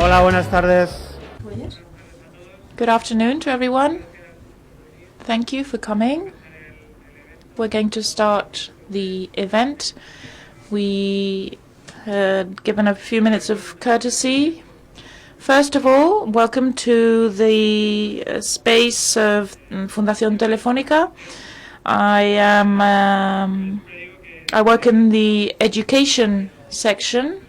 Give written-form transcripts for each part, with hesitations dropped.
Hola, buenas tardes. Good afternoon to everyone. Thank you for coming. We're going to start the event. We had given a few minutes of courtesy. First of all, welcome to the space of Fundación Telefónica. I work in the education section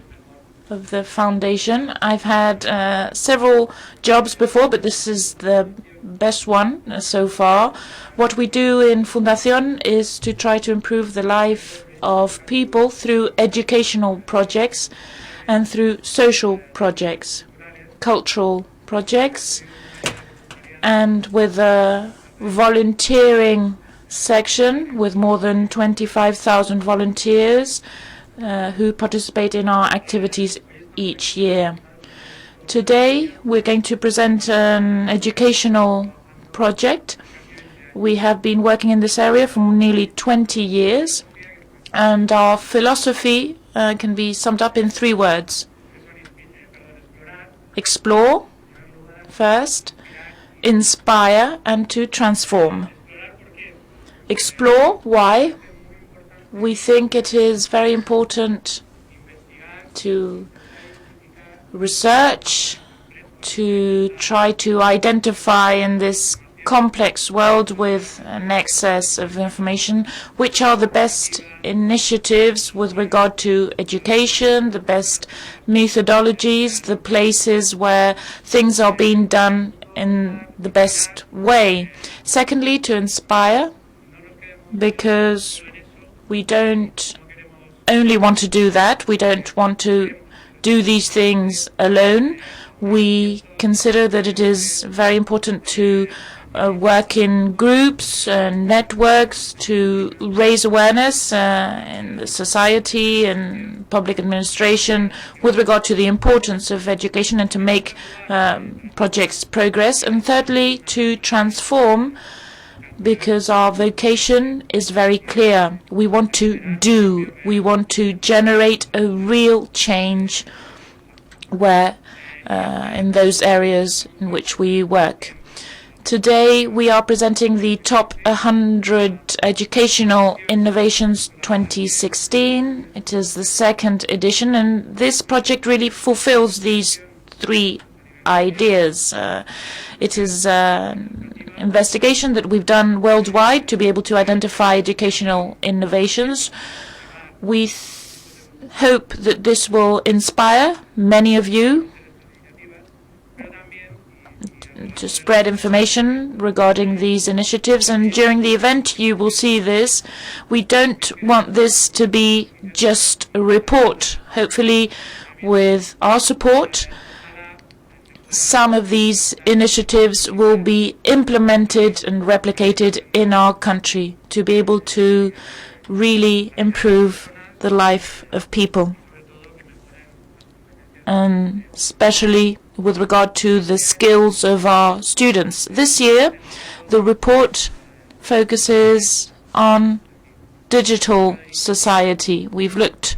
of the foundation. I've had several jobs before, but this is the best one so far. What we do in Fundación is to try to improve the life of people through educational projects and through social projects, cultural projects, and with a volunteering section with more than 25,000 volunteers who participate in our activities each year. Today we're going to present an educational project. We have been working in this area for nearly 20 years, and our philosophy can be summed up in 3 words. Explore, first, inspire, and to transform. Explore, why? We think it is very important to research, to try to identify in this complex world with an excess of information which are the best initiatives with regard to education, the best methodologies, the places where things are being done in the best way. Secondly, to inspire, because we don't only want to do that. We don't want to do these things alone. We consider that it is very important to work in groups and networks to raise awareness in the society and public administration with regard to the importance of education and to make projects progress. And thirdly, to transform, because our vocation is very clear. We want to do. We want to generate a real change where in those areas in which we work. Today we are presenting the top 100 educational innovations 2016. It is the 2nd edition, and this project really fulfills these 3 ideas. It is an investigation that we've done worldwide to be able to identify educational innovations. We hope that this will inspire many of you to spread information regarding these initiatives, and during the event you will see this. We don't want this to be just a report. Hopefully, with our support, some of these initiatives will be implemented and replicated in our country to be able to really improve the life of people, and especially with regard to the skills of our students. This year, the report focuses on digital society. We've looked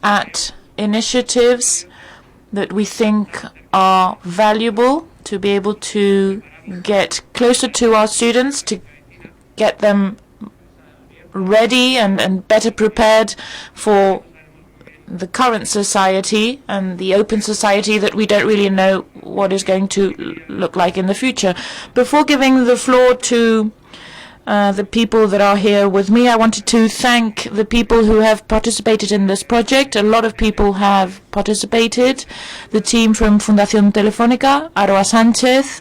at initiatives that we think are valuable to be able to get closer to our students, to get them ready and better prepared for the current society and the open society that we don't really know what is going to look like in the future. Before giving the floor to the people that are here with me, I wanted to thank the people who have participated in this project. A lot of people have participated. The team from Fundación Telefónica, Aroa Sánchez,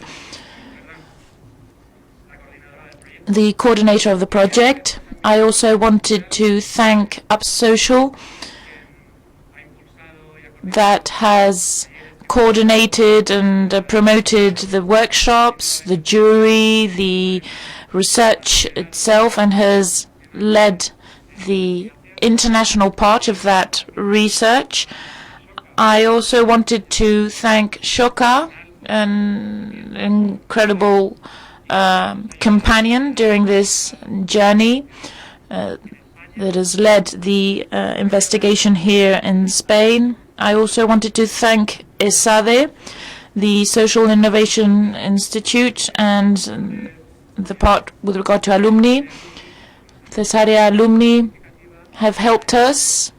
the coordinator of the project. I also wanted to thank Up Social, that has coordinated and promoted the workshops, the jury, the research itself, and has led the international part of that research. I also wanted to thank Shoka, an incredible companion during this journey that has led the investigation here in Spain. I also wanted to thank ESADE, the Social Innovation Institute, and the part with regard to alumni. Cesaria alumni have helped us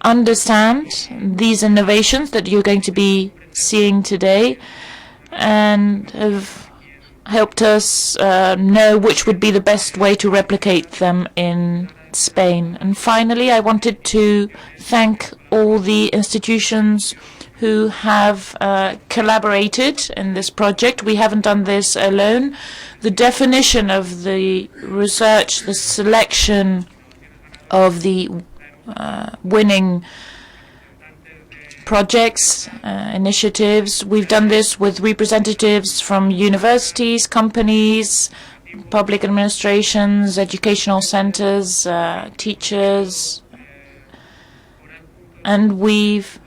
understand these innovations that you're going to be seeing today, and have helped us know which would be the best way to replicate them in Spain. And finally, I wanted to thank all the institutions who have collaborated in this project. We haven't done this alone. The definition of the research, the selection of the winning projects, initiatives, we've done this with representatives from universities, companies, public administrations, educational centers, teachers, and we've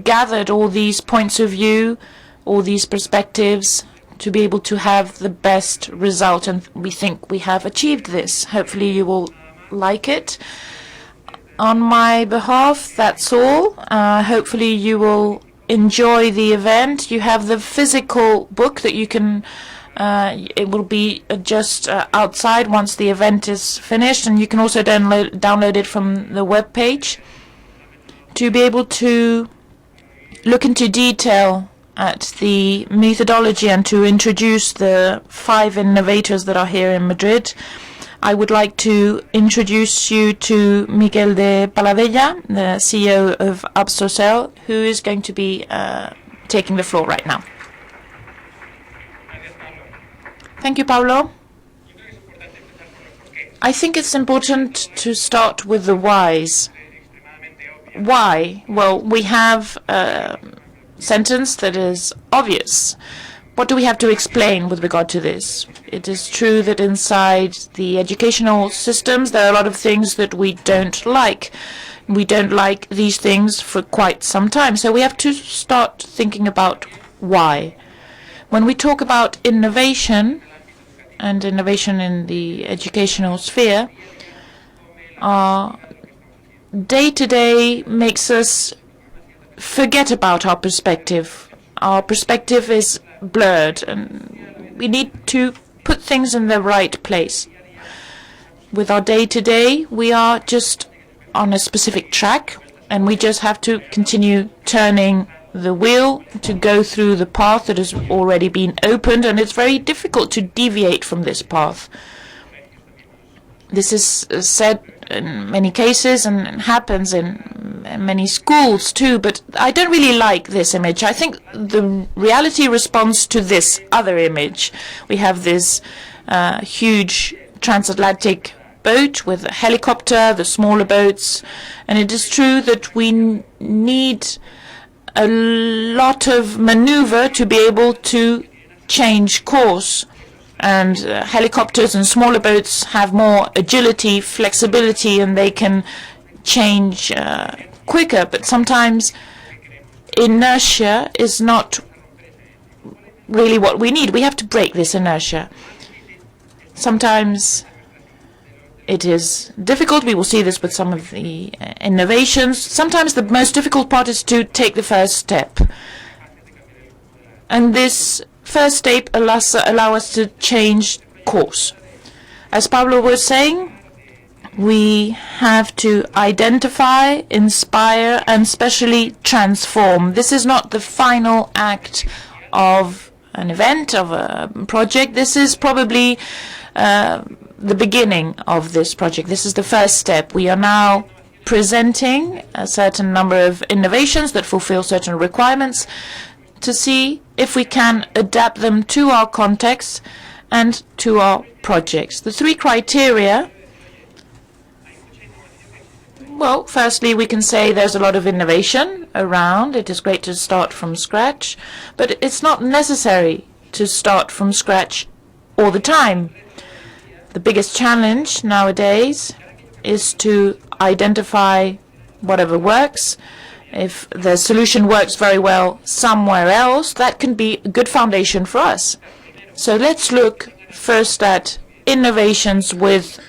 gathered all these points of view, all these perspectives, to be able to have the best result, and we think we have achieved this. Hopefully you will like it. On my behalf, that's all. Hopefully you will enjoy the event. You have the physical book that you can, it will be just outside once the event is finished, and you can also download it from the web page to be able to look into detail at the methodology and to introduce the 5 innovators that are here in Madrid. I would like to introduce you to Miguel de Paladella, the CEO of Absocel, who is going to be taking the floor right now. Thank you, Pablo. I think it's important to start with the whys. Why? Well, we have a sentence that is obvious. What do we have to explain with regard to this? It is true that inside the educational systems there are a lot of things that we don't like. We don't like these things for quite some time. So we have to start thinking about why. When we talk about innovation, and innovation in the educational sphere, day-to-day makes us forget about our perspective. Our perspective is blurred, and we need to put things in the right place. With our day-to-day, we are just on a specific track, and we just have to continue turning the wheel to go through the path that has already been opened, and it's very difficult to deviate from this path. This is said in many cases and happens in many schools too, but I don't really like this image. I think the reality responds to this other image. We have this huge transatlantic boat with a helicopter, the smaller boats, and it is true that we need a lot of maneuver to be able to change course. And helicopters and smaller boats have more agility, flexibility, and they can change quicker. But sometimes inertia is not really what we need. We have to break this inertia. Sometimes it is difficult. We will see this with some of the innovations. Sometimes the most difficult part is to take the first step. And this first step allow us to change course. As Pablo was saying, we have to identify, inspire, and especially transform. This is not the final act of an event, of a project. This is probably the beginning of this project. This is the first step. We are now presenting a certain number of innovations that fulfill certain requirements to see if we can adapt them to our context and to our projects. The 3 criteria, well, firstly, we can say there's a lot of innovation around. It is great to start from scratch, but it's not necessary to start from scratch all the time. The biggest challenge nowadays is to identify whatever works. If the solution works very well somewhere else, that can be a good foundation for us. So let's look first at innovations with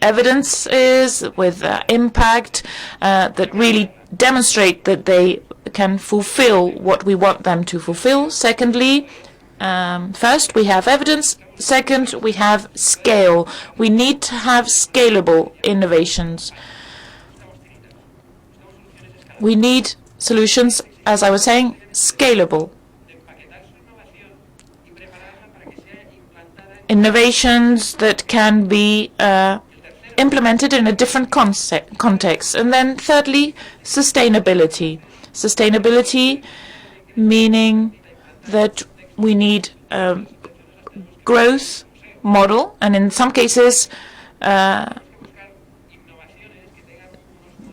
evidences, with impact, that really demonstrate that they can fulfill what we want them to fulfill. Secondly, first, we have evidence. Second, we have scale. We need to have scalable innovations. We need solutions, as I was saying, scalable. Innovations that can be implemented in a different context. And then thirdly, sustainability. Sustainability meaning that we need a growth model, and in some cases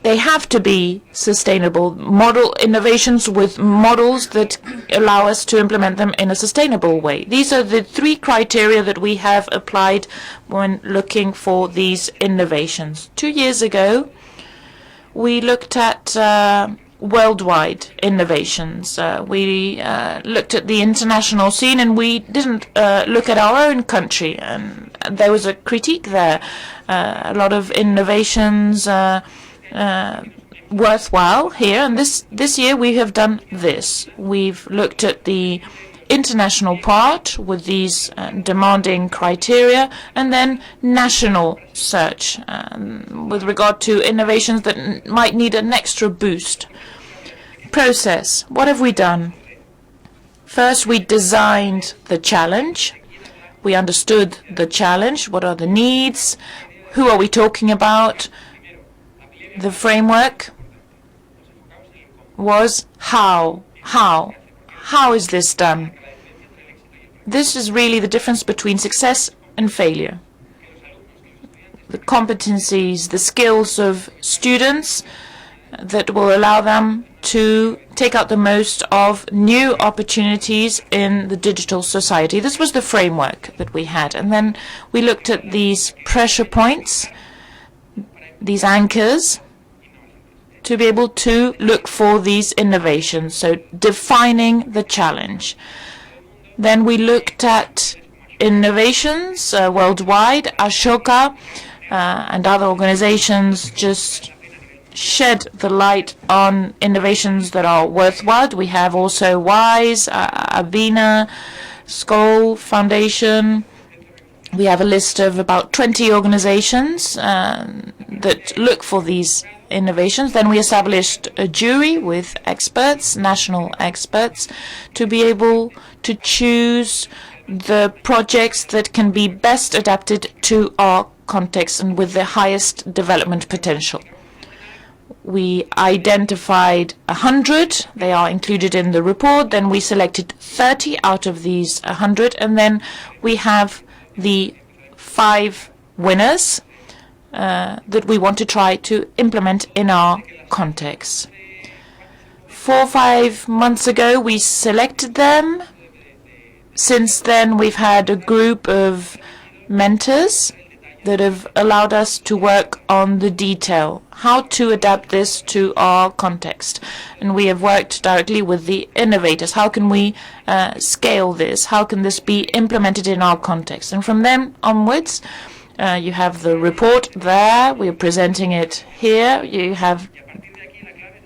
they have to be sustainable model innovations with models that allow us to implement them in a sustainable way. These are the three criteria that we have applied when looking for these innovations. 2 years ago, we looked at worldwide innovations. We looked at the international scene, and we didn't look at our own country. And there was a critique there. A lot of innovations worthwhile here, and this year we have done this. We've looked at the international part with these demanding criteria, and then national search with regard to innovations that might need an extra boost. Process. What have we done? First, we designed the challenge. We understood the challenge. What are the needs? Who are we talking about? The framework was how. How is this done? This is really the difference between success and failure. The competencies, the skills of students that will allow them to take out the most of new opportunities in the digital society. This was the framework that we had. And then we looked at these pressure points, these anchors, to be able to look for these innovations, so defining the challenge. Then we looked at innovations worldwide. Ashoka and other organizations just shed the light on innovations that are worthwhile. We have also WISE, Avina, Skoll Foundation. We have a list of about 20 organizations that look for these innovations. Then we established a jury with experts, national experts, to be able to choose the projects that can be best adapted to our context and with the highest development potential. We identified 100. They are included in the report. Then we selected 30 out of these 100, and then we have the 5 winners that we want to try to implement in our context. 4 or 5 months ago, we selected them. Since then, we've had a group of mentors that have allowed us to work on the detail, how to adapt this to our context. And we have worked directly with the innovators. How can we scale this? How can this be implemented in our context? And from then onwards, you have the report there. We're presenting it here. You have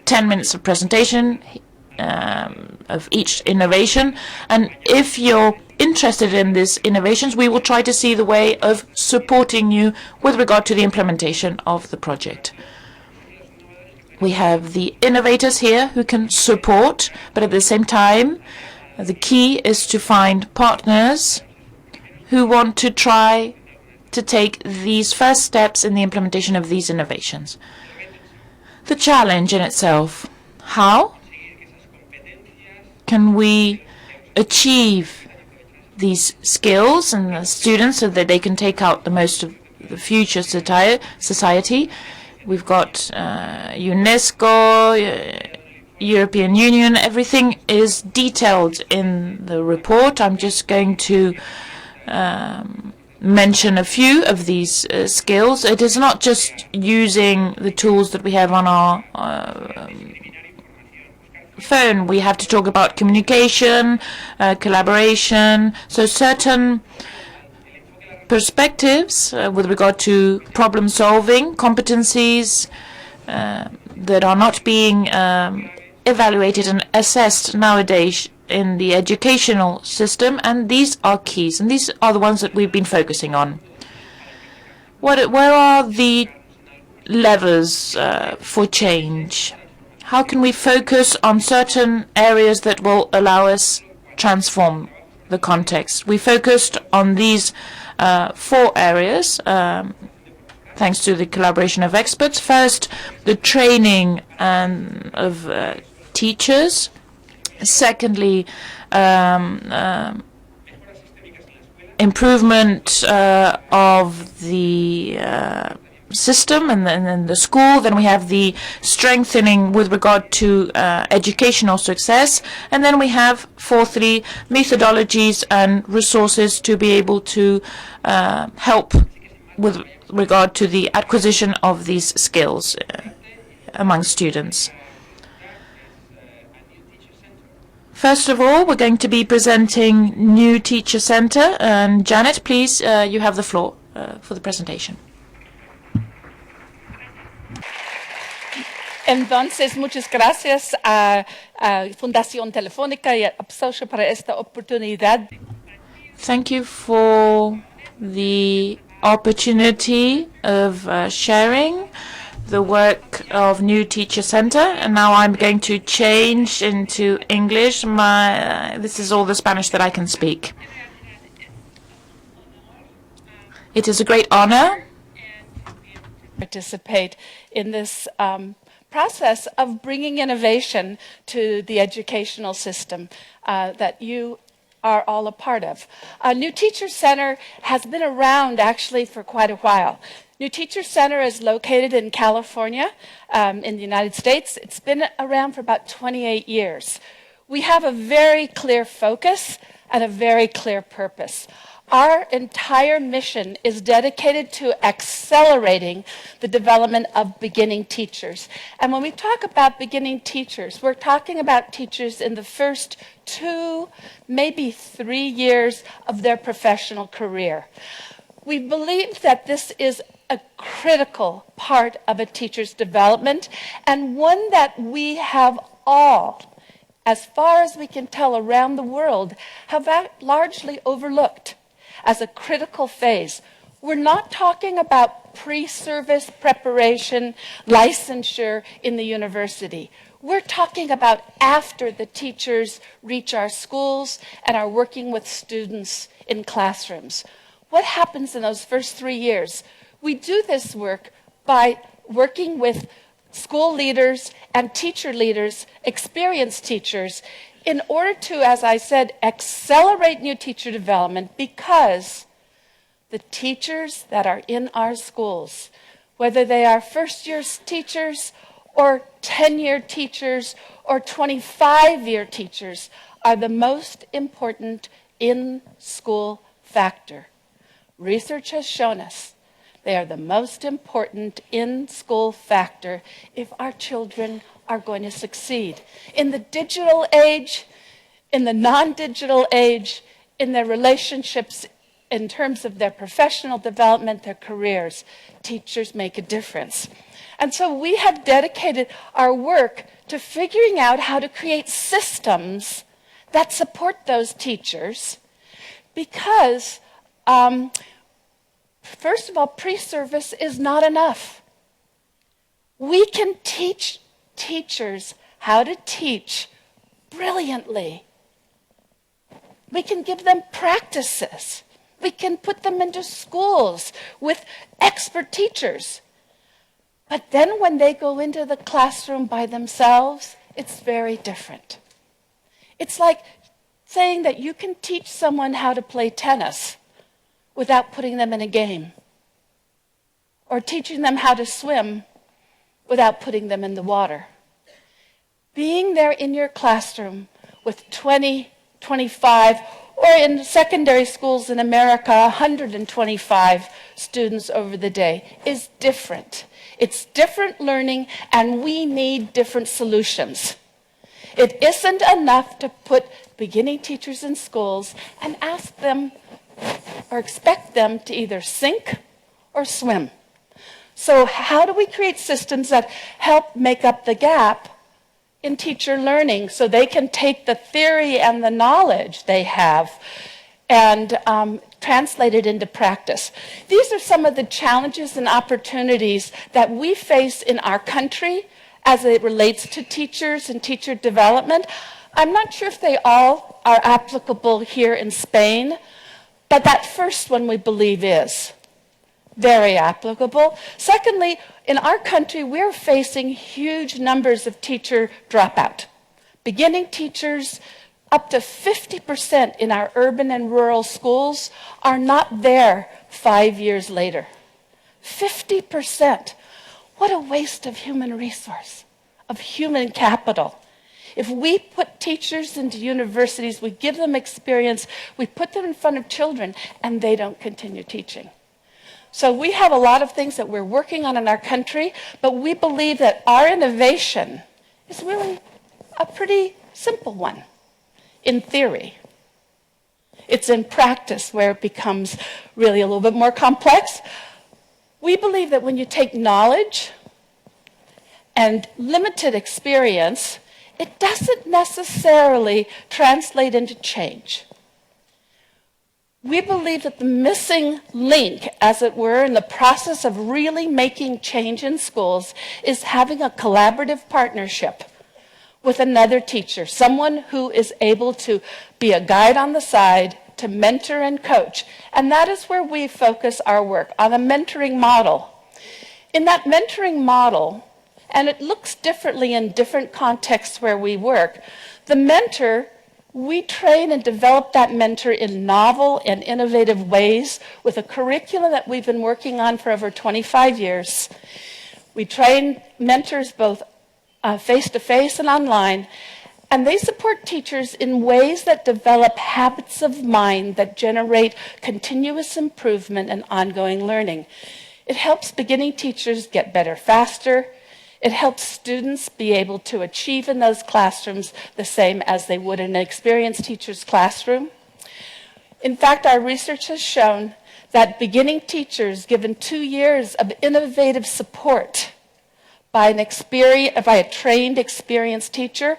10 minutes of presentation of each innovation. And if you're interested in these innovations, we will try to see the way of supporting you with regard to the implementation of the project. We have the innovators here who can support, but at the same time, the key is to find partners who want to try to take these first steps in the implementation of these innovations. The challenge in itself: how can we achieve these skills in the students so that they can take out the most of the future society? We've got UNESCO, European Union. Everything is detailed in the report. I'm just going to mention a few of these skills. It is not just using the tools that we have on our phone. We have to talk about communication, collaboration, so certain perspectives with regard to problem solving, competencies that are not being evaluated and assessed nowadays in the educational system, and these are keys, and these are the ones that we've been focusing on. Where are the levers for change? How can we focus on certain areas that will allow us transform the context? We focused on these 4 areas, thanks to the collaboration of experts. First, the training of teachers. Secondly, improvement of the system and the school. Then we have the strengthening with regard to educational success. And then we have, fourthly, methodologies and resources to be able to help with regard to the acquisition of these skills among students. First of all, we're going to be presenting New Teacher Center. And Janet, please, you have the floor for the presentation. Entonces, muchas gracias a Fundación Telefónica y a Social para esta oportunidad. Thank you for the opportunity of sharing the work of New Teacher Center. And now I'm going to change into English. This is all the Spanish that I can speak. It is a great honor to participate in this process of bringing innovation to the educational system that you are all a part of. New Teacher Center has been around actually for quite a while. New Teacher Center is located in California in the United States. It's been around for about 28 years. We have a very clear focus and a very clear purpose. Our entire mission is dedicated to accelerating the development of beginning teachers. And when we talk about beginning teachers, we're talking about teachers in the first 2, maybe 3 years of their professional career. We believe that this is a critical part of a teacher's development, and one that we have all, as far as we can tell around the world, have largely overlooked as a critical phase. We're not talking about pre-service preparation, licensure in the university. We're talking about after the teachers reach our schools and are working with students in classrooms. What happens in those first 3 years? We do this work by working with school leaders and teacher leaders, experienced teachers, in order to, as I said, accelerate new teacher development, because the teachers that are in our schools, whether they are first-year teachers or 10-year teachers or 25-year teachers, are the most important in-school factor. Research has shown us they are the most important in-school factor if our children are going to succeed. In the digital age, in the non-digital age, in their relationships in terms of their professional development, their careers, teachers make a difference. And so we have dedicated our work to figuring out how to create systems that support those teachers, because first of all, pre-service is not enough. We can teach teachers how to teach brilliantly. We can give them practices. We can put them into schools with expert teachers. But then when they go into the classroom by themselves, it's very different. It's like saying that you can teach someone how to play tennis without putting them in a game, or teaching them how to swim without putting them in the water. Being there in your classroom with 20, 25, or in secondary schools in America, 125 students over the day is different. It's different learning, and we need different solutions. It isn't enough to put beginning teachers in schools and ask them or expect them to either sink or swim. So how do we create systems that help make up the gap in teacher learning so they can take the theory and the knowledge they have and translate it into practice. These are some of the challenges and opportunities that we face in our country as it relates to teachers and teacher development. I'm not sure if they all are applicable here in Spain, but that first one we believe is very applicable. Secondly, in our country, we're facing huge numbers of teacher dropout. Beginning teachers, up to 50% in our urban and rural schools are not there 5 years later. 50%. What a waste of human resource, of human capital. If we put teachers into universities, we give them experience, we put them in front of children, and they don't continue teaching. So we have a lot of things that we're working on in our country, but we believe that our innovation is really a pretty simple one in theory. It's in practice where it becomes really a little bit more complex. We believe that when you take knowledge and limited experience, it doesn't necessarily translate into change. We believe that the missing link, as it were, in the process of really making change in schools is having a collaborative partnership with another teacher, someone who is able to be a guide on the side, to mentor and coach. And that is where we focus our work, on a mentoring model. In that mentoring model, and it looks differently in different contexts where we work, the mentor, we train and develop that mentor in novel and innovative ways with a curriculum that we've been working on for over 25 years. We train mentors both face-to-face and online, and they support teachers in ways that develop habits of mind that generate continuous improvement and ongoing learning. It helps beginning teachers get better faster. It helps students be able to achieve in those classrooms the same as they would in an experienced teacher's classroom. In fact, our research has shown that beginning teachers given 2 years of innovative support by a trained, experienced teacher,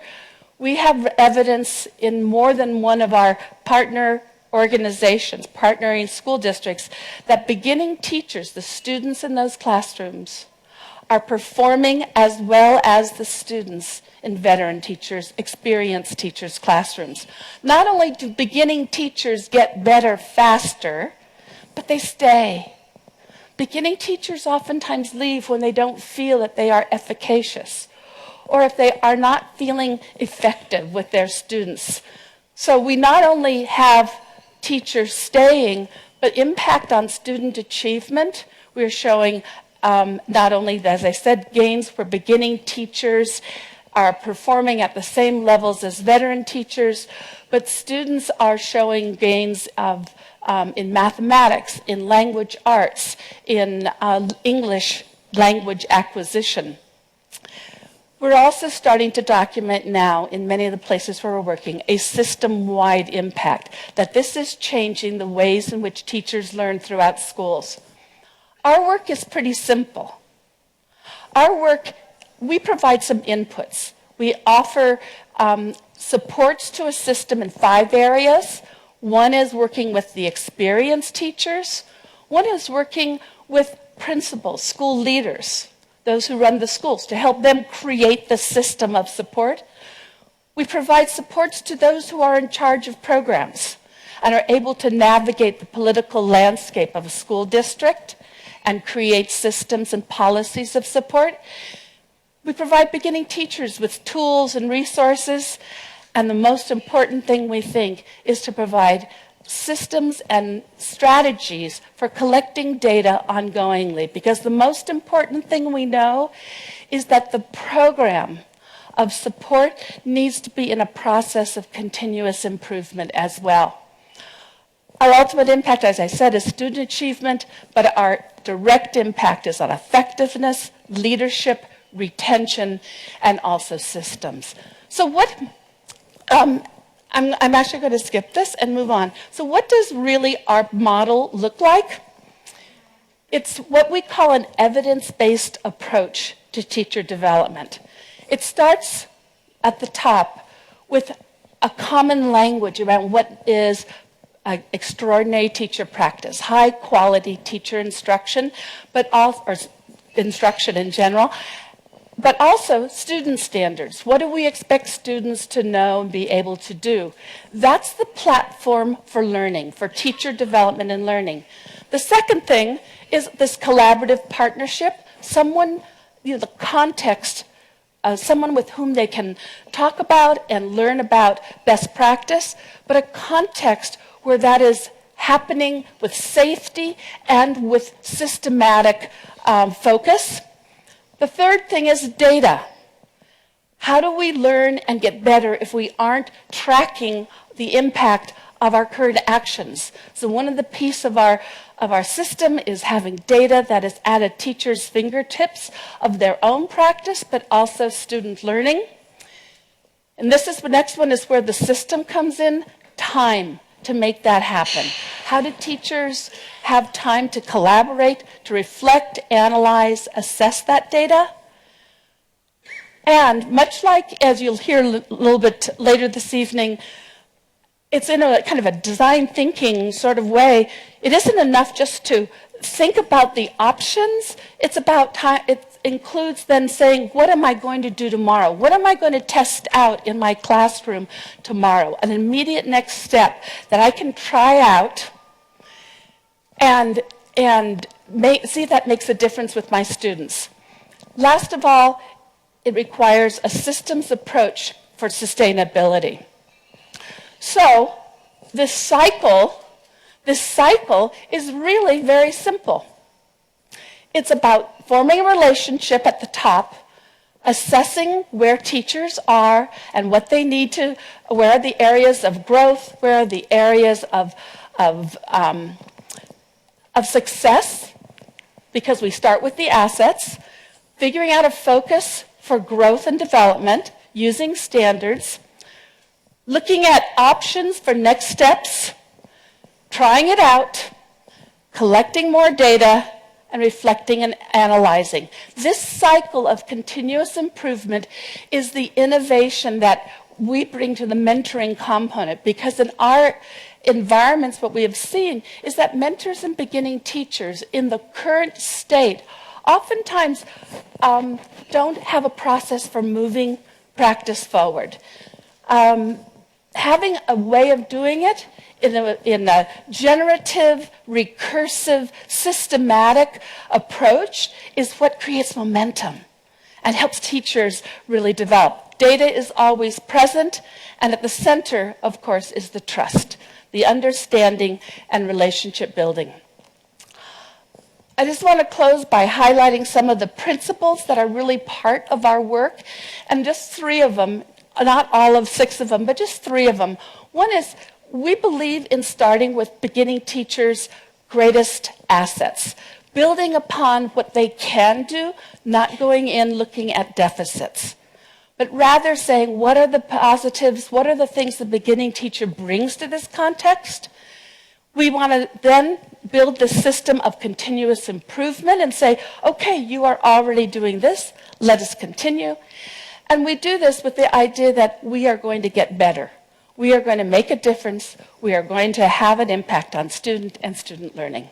we have evidence in more than one of our partner organizations, partnering school districts, that beginning teachers, the students in those classrooms, are performing as well as the students in veteran teachers, experienced teachers' classrooms. Not only do beginning teachers get better faster, but they stay. Beginning teachers oftentimes leave when they don't feel that they are efficacious, or if they are not feeling effective with their students. So we not only have teachers staying, but impact on student achievement. We're showing not only, as I said, gains for beginning teachers are performing at the same levels as veteran teachers, but students are showing gains of in mathematics, in language arts, in English language acquisition. We're also starting to document now, in many of the places where we're working, a system-wide impact, that this is changing the ways in which teachers learn throughout schools. Our work is pretty simple. Our work, we provide some inputs. We offer supports to a system in 5 areas. One is working with the experienced teachers. One is working with principals, school leaders, those who run the schools, to help them create the system of support. We provide supports to those who are in charge of programs and are able to navigate the political landscape of a school district and create systems and policies of support. We provide beginning teachers with tools and resources, and the most important thing we think is to provide systems and strategies for collecting data ongoingly, because the most important thing we know is that the program of support needs to be in a process of continuous improvement as well. Our ultimate impact, as I said, is student achievement, but our direct impact is on effectiveness, leadership, retention, and also systems. So what, I'm actually going to skip this and move on. So what does really our model look like? It's what we call an evidence-based approach to teacher development. It starts at the top with a common language around what is extraordinary teacher practice, high quality teacher instruction, but also, or instruction in general, but also student standards. What do we expect students to know and be able to do? That's the platform for learning, for teacher development and learning. The second thing is this collaborative partnership, someone, the context, someone with whom they can talk about and learn about best practice, but a context where that is happening with safety and with systematic focus. The third thing is data. How do we learn and get better if we aren't tracking the impact of our current actions? So one of the pieces of our system is having data that is at a teacher's fingertips of their own practice, but also student learning. And this is the next one is where the system comes in, time to make that happen. How do teachers have time to collaborate, to reflect, analyze, assess that data? And much like, as you'll hear a little bit later this evening, it's in a kind of a design thinking sort of way. It isn't enough just to think about the options. It's about time. It includes then saying, what am I going to do tomorrow? What am I going to test out in my classroom tomorrow? An immediate next step that I can try out and see if that makes a difference with my students. Last of all, it requires a systems approach for sustainability. So this cycle is really very simple. It's about forming a relationship at the top, assessing where teachers are and what they need to, where are the areas of growth, where are the areas of success, because we start with the assets, figuring out a focus for growth and development using standards, looking at options for next steps, trying it out, collecting more data, and reflecting and analyzing. This cycle of continuous improvement is the innovation that we bring to the mentoring component, because in our environments, what we have seen is that mentors and beginning teachers in the current state oftentimes don't have a process for moving practice forward. Having a way of doing it in a generative, recursive, systematic approach is what creates momentum and helps teachers really develop. Data is always present, and at the center, of course, is the trust, the understanding, and relationship building. I just want to close by highlighting some of the principles that are really part of our work, and just 3 of them, not all of 6 of them, but just 3 of them. One is we believe in starting with beginning teachers' greatest assets, building upon what they can do, not going in looking at deficits, but rather saying what are the positives, what are the things the beginning teacher brings to this context. We want to then build the system of continuous improvement and say, okay, you are already doing this, let us continue. And we do this with the idea that we are going to get better. We are going to make a difference. We are going to have an impact on student and student learning.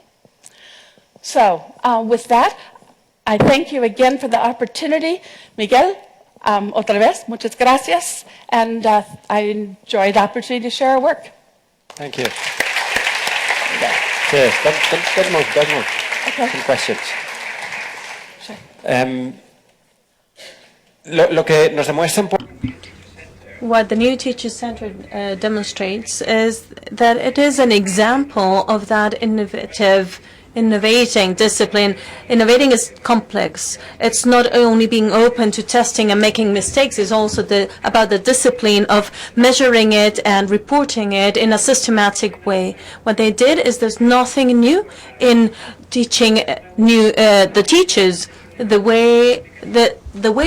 So with that, I thank you again for the opportunity. Miguel, otra vez, muchas gracias. And I enjoyed the opportunity to share our work. Thank you. Cheers. Desmond. Okay. Some questions. Sure. Lo que nos demuestra un poco. What the new Teacher Center demonstrates is that it is an example of that innovating discipline. Innovating is complex. It's not only being open to testing and making mistakes, it's also about the discipline of measuring it and reporting it in a systematic way. What they did is there's nothing new in teaching the teachers. The way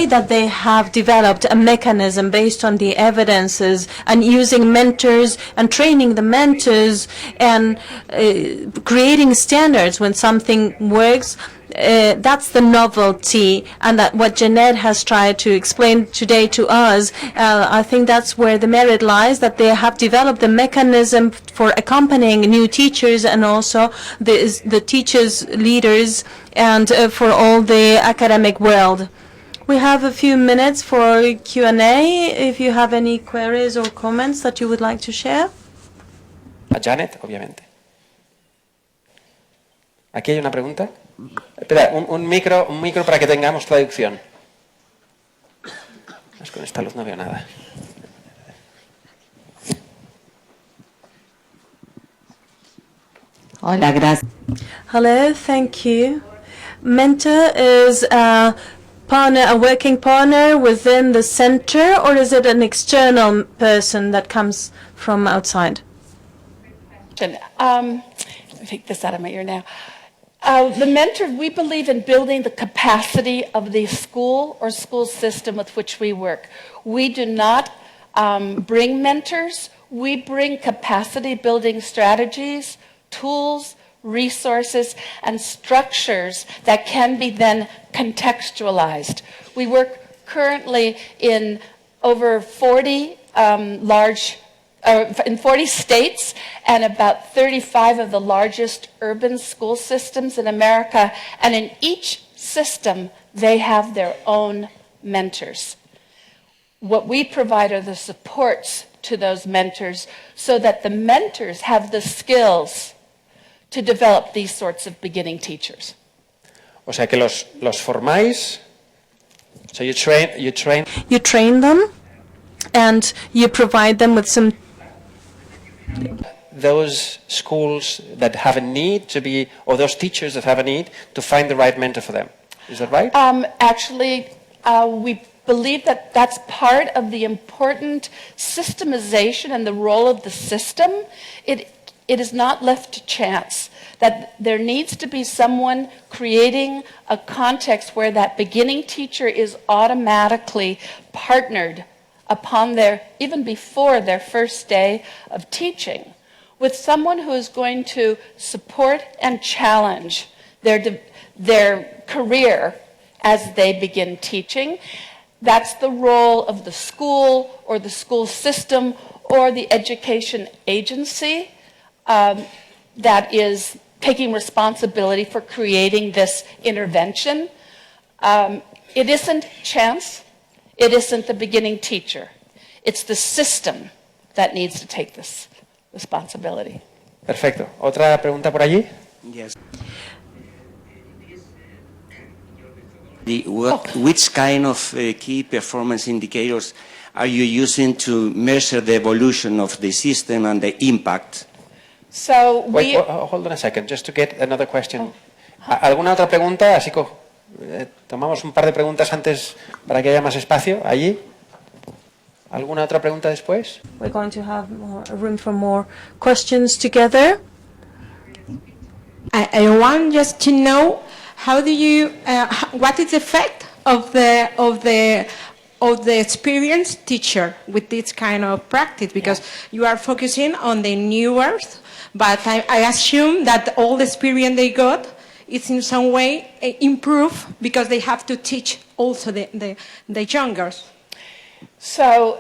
that they have developed a mechanism based on the evidences and using mentors and training the mentors and creating standards when something works That's the novelty, and that what Jeanette has tried to explain today to us. I think that's where the merit lies, that they have developed the mechanism for accompanying new teachers and also the teachers, leaders, and for all the academic world. We have a few minutes for Q&A. If you have any queries or comments that you would like to share. A Janet, obviamente. Aquí hay una pregunta. Espera, un micro para que tengamos traducción. Con esta luz no veo nada. Hola, gracias. Hello, thank you. Mentor is a partner, a working partner within the center, or is it an external person that comes from outside? Let me take this out of my ear now. The mentor, we believe in building the capacity of the school or school system with which we work. We do not bring mentors. We bring capacity building strategies, tools, resources, and structures that can be then contextualized. We work currently in over 40 in 40 states and about 35 of the largest urban school systems in America. And in each system, they have their own mentors. What we provide are the supports to those mentors so that the mentors have the skills to develop these sorts of beginning teachers. O sea que los formáis. So you train. You train them, and you provide them with some. Those schools that have a need to be, or those teachers that have a need to find the right mentor for them. Is that right? Actually, we believe that that's part of the important systemization and the role of the system. It is not left to chance, that there needs to be someone creating a context where that beginning teacher is automatically partnered upon even before their first day of teaching, with someone who is going to support and challenge their career as they begin teaching. That's the role of the school or the school system or the education agency that is taking responsibility for creating this intervention. It isn't chance. It isn't the beginning teacher. It's the system that needs to take this responsibility. Perfecto. ¿Otra pregunta por allí? Yes. Which kind of key performance indicators are you using to measure the evolution of the system and the impact? So Wait, hold on a second, just to get another question. ¿Alguna otra pregunta? Así que tomamos un par de preguntas antes para que haya más espacio allí. ¿Alguna otra pregunta después? We're going to have room for more questions together. I want just to know how do you what is the effect of the experienced teacher with this kind of practice, because you are focusing on the newer, but I assume that all the experience they got is in some way improved because they have to teach also the younger. So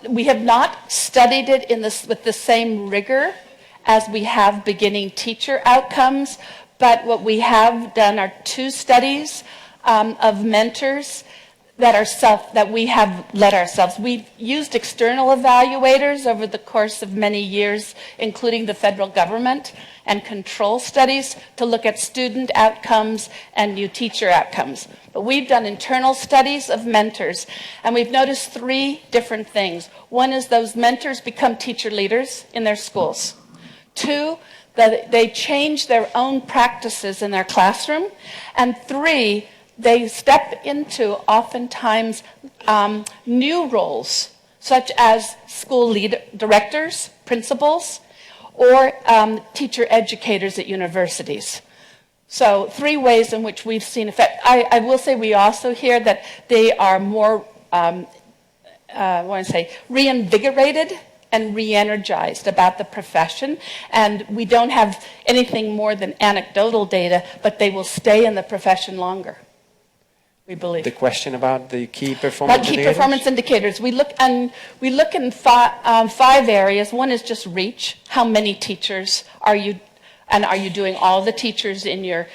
we have not studied it with the same rigor as we have beginning teacher outcomes, but what we have done are 2 studies of mentors that we have led ourselves. We've used external evaluators over the course of many years, including the federal government, and control studies to look at student outcomes and new teacher outcomes. But we've done internal studies of mentors, and we've noticed 3 different things. One is those mentors become teacher leaders in their schools. 2, that they change their own practices in their classroom. And 3, they step into oftentimes new roles, such as school directors, principals, or teacher educators at universities. So 3 ways in which we've seen effect. I will say we also hear that they are more, reinvigorated and re-energized about the profession. And we don't have anything more than anecdotal data, but they will stay in the profession longer, we believe. The question about the key performance Key indicators? performance indicators. We look in five areas. One is just reach. How many teachers are you, and are you doing all the teachers in your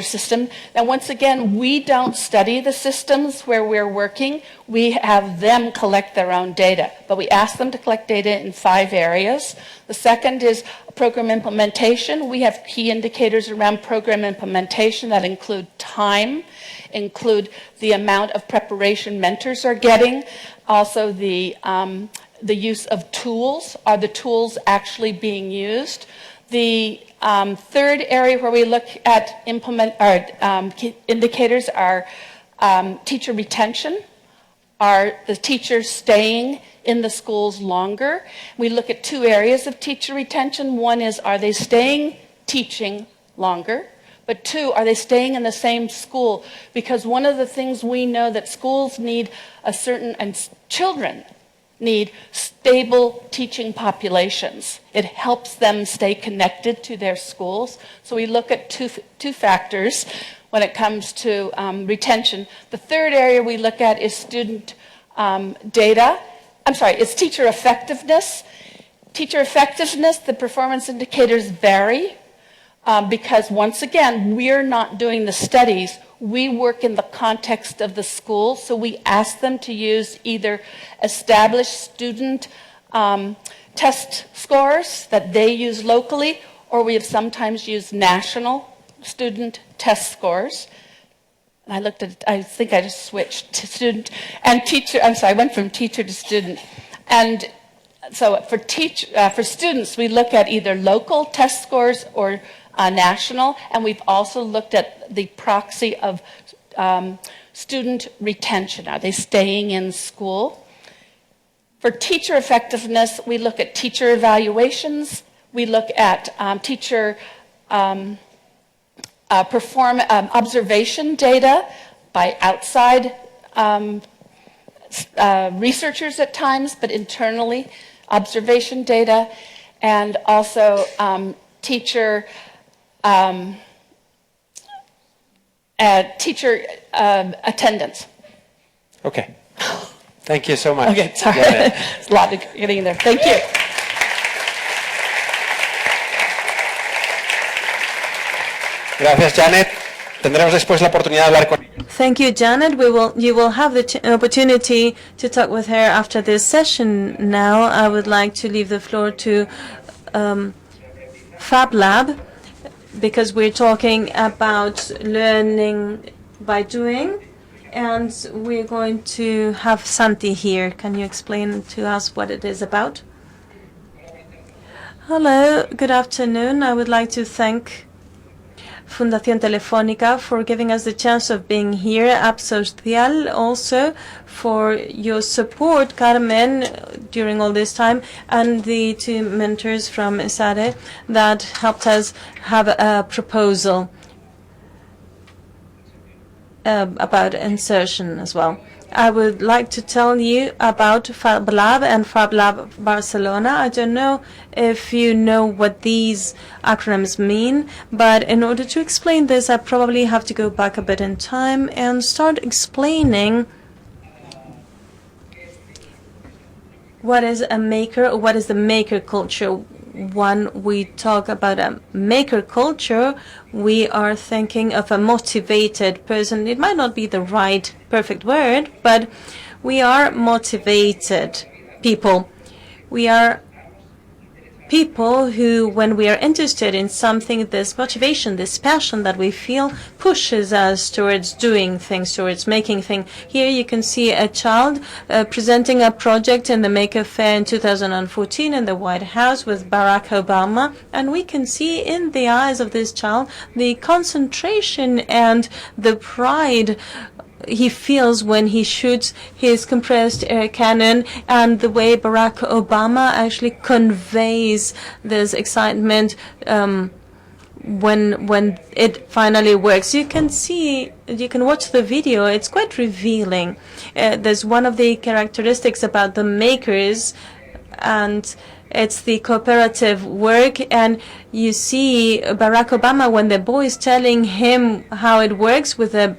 system? Now, once again, we don't study the systems where we're working. We have them collect their own data, but we ask them to collect data in 5 areas. The second is program implementation. We have key indicators around program implementation that include time, include the amount of preparation mentors are getting, also the use of tools. Are the tools actually being used? The third area where we look at key indicators are teacher retention. Are the teachers staying in the schools longer? We look at 2 areas of teacher retention. One is, are they staying teaching longer? But 2, are they staying in the same school? Because one of the things we know that schools need and children need stable teaching populations. It helps them stay connected to their schools. So we look at two factors when it comes to retention. The third area we look at is student data. It's teacher effectiveness. Teacher effectiveness, the performance indicators vary because once again, we're not doing the studies. We work in the context of the school, so we ask them to use either established student test scores that they use locally, or we have sometimes used national student test scores. And I think I just switched to student and teacher. I went from teacher to student. And so for students, we look at either local test scores or national, and we've also looked at the proxy of student retention. Are they staying in school? For teacher effectiveness, we look at teacher evaluations. We look at teacher observation data by outside researchers at times, but internally observation data, and also teacher attendance. Okay. Thank you so much. Okay, sorry. It's a lot of getting in there. Thank you. Gracias, Janet. Tendremos después la oportunidad de hablar con ella. Thank you, Janet. You will have the opportunity to talk with her after this session. Now, I would like to leave the floor to Fab Lab, because we're talking about learning by doing, and we're going to have Santi here. Can you explain to us what it is about? Hello, good afternoon. I would like to thank Fundación Telefónica for giving us the chance of being here, App Social also for your support, Carmen, during all this time, and the 2 mentors from SADE that helped us have a proposal about insertion as well. I would like to tell you about Fab Lab and Fab Lab Barcelona. I don't know if you know what these acronyms mean, but in order to explain this, I probably have to go back a bit in time and start explaining what is a maker, or what is the maker culture. When we talk about a maker culture, we are thinking of a motivated person. It might not be the right perfect word, but we are motivated people. We are people who, when we are interested in something, this motivation, this passion that we feel pushes us towards doing things, towards making things. Here you can see a child presenting a project in the Maker Fair in 2014 in the White House with Barack Obama. And we can see in the eyes of this child the concentration and the pride he feels when he shoots his compressed air cannon, and the way Barack Obama actually conveys this excitement when it finally works. You can watch the video. It's quite revealing. There's one of the characteristics about the makers and it's the cooperative work. And you see Barack Obama, when the boy is telling him how it works with the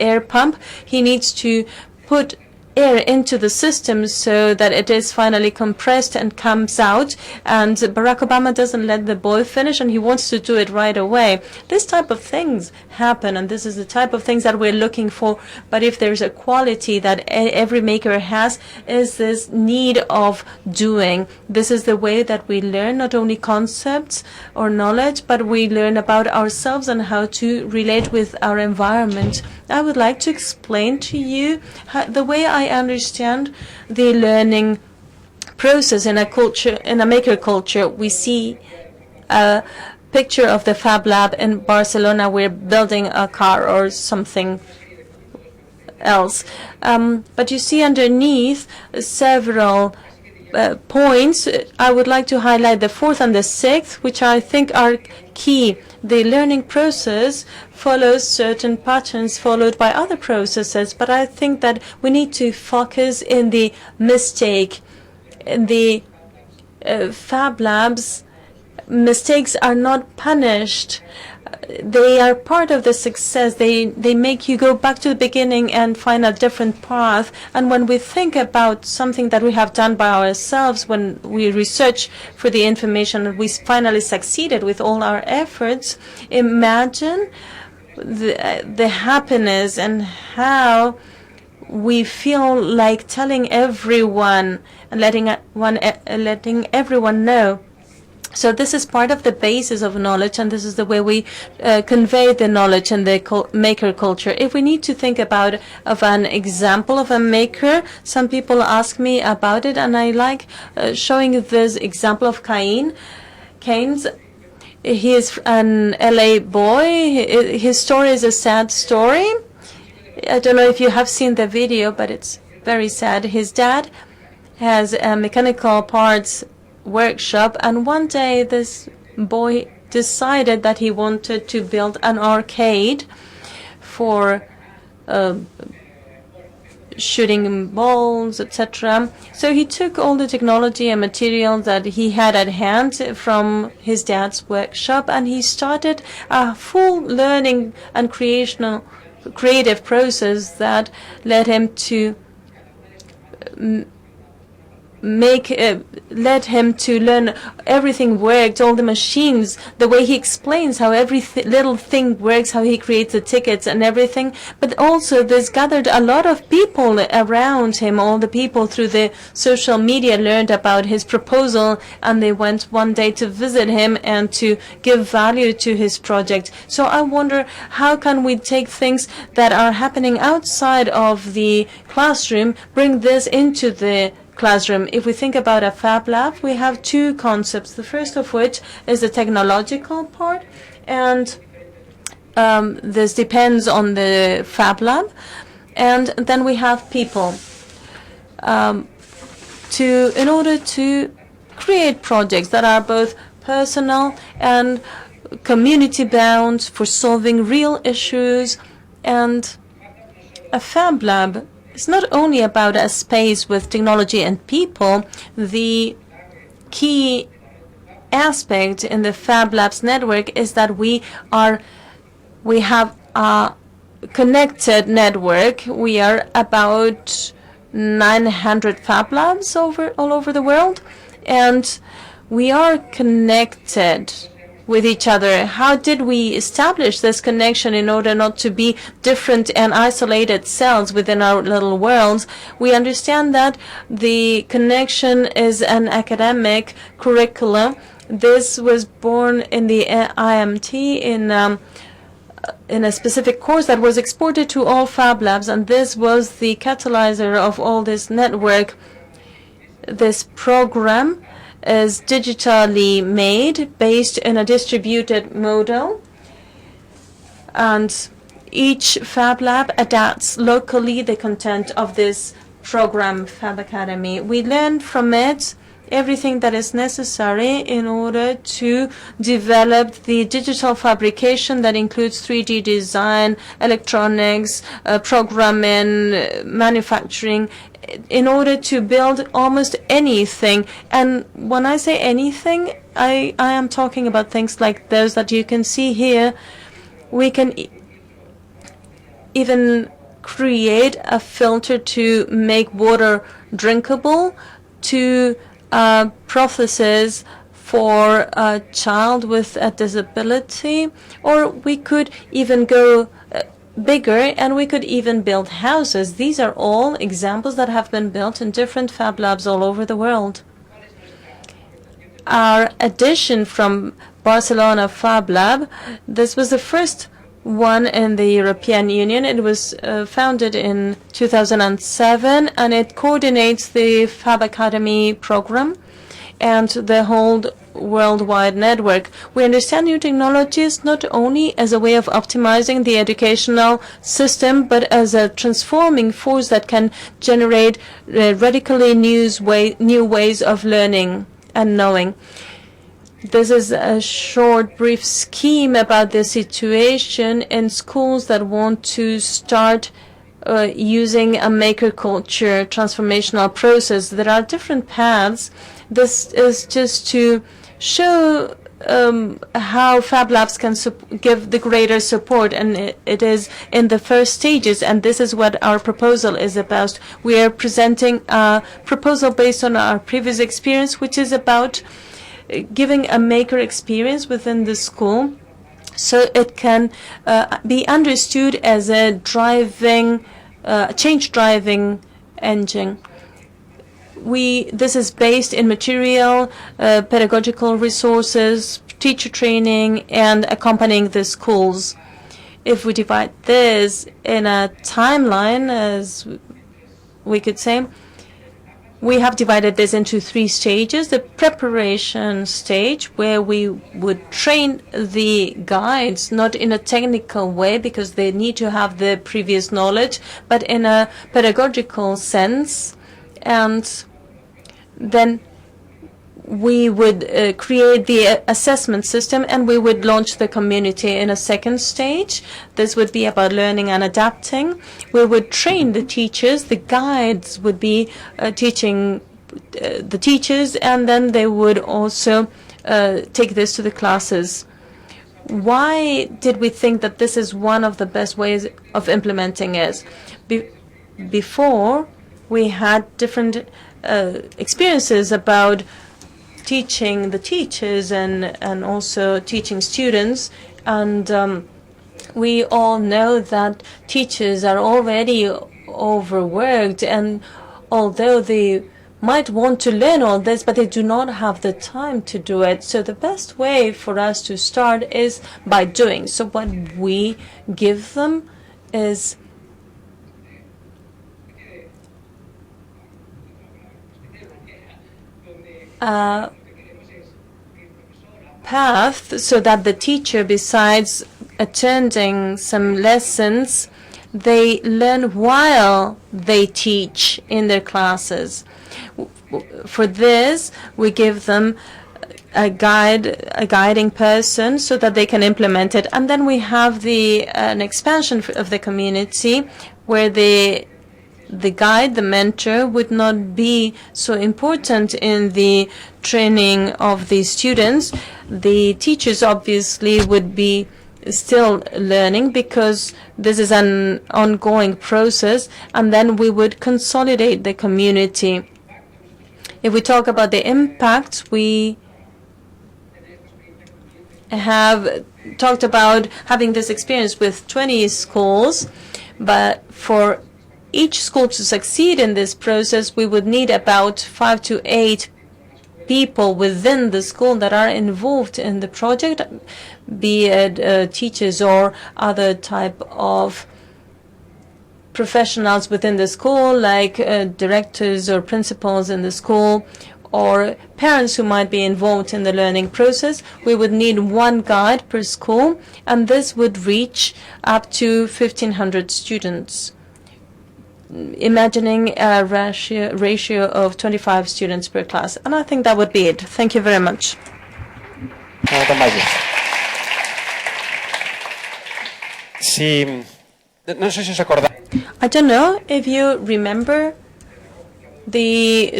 air pump, he needs to put air into the system so that it is finally compressed and comes out. And Barack Obama doesn't let the boy finish, and he wants to do it right away. This type of things happen, and this is the type of things that we're looking for. But if there's a quality that every maker has, is this need of doing. This is the way that we learn not only concepts or knowledge, but we learn about ourselves and how to relate with our environment. I would like to explain to you the way I understand the learning process in a culture, in a maker culture. We see a picture of the Fab Lab in Barcelona. We're building a car or something else. But you see underneath several points. I would like to highlight the fourth and the sixth, which I think are key. The learning process follows certain patterns followed by other processes, but I think that we need to focus in the mistake. In the Fab Labs, mistakes are not punished. They are part of the success. They make you go back to the beginning and find a different path. And when we think about something that we have done by ourselves, when we research for the information and we finally succeeded with all our efforts, imagine the happiness and how we feel like telling everyone and letting everyone know. So this is part of the basis of knowledge, and this is the way we convey the knowledge in the maker culture. If we need to think about an example of a maker, some people ask me about it, and I like showing this example of Keynes. He is an LA boy. His story is a sad story. I don't know if you have seen the video, but it's very sad. His dad has a mechanical parts workshop, and one day this boy decided that he wanted to build an arcade for shooting balls, etc. So he took all the technology and material that he had at hand from his dad's workshop, and he started a full learning and creative process that led him to led him to learn everything worked, all the machines, the way he explains how every little thing works, how he creates the tickets and everything. But also this gathered a lot of people around him. All the people through the social media learned about his proposal, and they went one day to visit him and to give value to his project. So I wonder, how can we take things that are happening outside of the classroom, bring this into the classroom? If we think about a Fab Lab, we have two concepts. The first of which is the technological part, and this depends on the Fab Lab. And then we have people in order to create projects that are both personal and community bound for solving real issues. And a Fab Lab, it's not only about a space with technology and people. The key aspect in the Fab Labs network is that we have a connected network. We are about 900 Fab Labs all over the world, and we are connected with each other. How did we establish this connection in order not to be different and isolated cells within our little worlds? We understand that the connection is an academic curriculum. This was born in the IMT in a specific course that was exported to all Fab Labs, and this was the catalyzer of all this network. This program is digitally made based in a distributed model, and each Fab Lab adapts locally the content of this program, Fab Academy. We learn from it everything that is necessary in order to develop the digital fabrication that includes 3D design, electronics, programming, manufacturing, in order to build almost anything. And when I say anything, I am talking about things like those that you can see here. We can even create a filter to make water drinkable, to processes for a child with a disability, or we could even go bigger and we could even build houses. These are all examples that have been built in different Fab Labs all over the world. Our addition from Barcelona Fab Lab, this was the first one in the European Union. It was founded in 2007, and it coordinates the Fab Academy program and the whole worldwide network. We understand new technologies not only as a way of optimizing the educational system, but as a transforming force that can generate radically new ways of learning and knowing. This is a short, brief scheme about the situation in schools that want to start using a maker culture transformational process. There are different paths. This is just to show how Fab Labs can give the greater support, and it is in the first stages, and this is what our proposal is about. We are presenting a proposal based on our previous experience, which is about giving a maker experience within the school so it can be understood as a change driving engine. This is based in material, pedagogical resources, teacher training, and accompanying the schools. If we divide this in a timeline, as we could say, we have divided this into 3 stages. The preparation stage, where we would train the guides, not in a technical way because they need to have the previous knowledge, but in a pedagogical sense. And then we would create the assessment system, and we would launch the community in a second stage. This would be about learning and adapting. We would train the teachers. The guides would be teaching the teachers, and then they would also take this to the classes. Why did we think that this is one of the best ways of implementing it? Before, we had different experiences about teaching the teachers and also teaching students, and we all know that teachers are already overworked, and although they might want to learn all this, but they do not have the time to do it. So the best way for us to start is by doing. So what we give them is path, so that the teacher, besides attending some lessons, they learn while they teach in their classes. For this, we give them a guiding person so that they can implement it. And then we have an expansion of the community where the guide, the mentor, would not be so important in the training of the students. The teachers obviously would be still learning because this is an ongoing process, and then we would consolidate the community. If we talk about the impact, we have talked about having this experience with 20 schools, but for each school to succeed in this process, we would need about 5 to 8 people within the school that are involved in the project, be it teachers or other type of professionals within the school, like directors or principals in the school, or parents who might be involved in the learning process. We would need 1 guide per school, and this would reach up to 1,500 students. imagining a ratio of 25 students per class. And I think that would be it. Thank you very much. Sí, no sé si os acordáis. I don't know if you remember the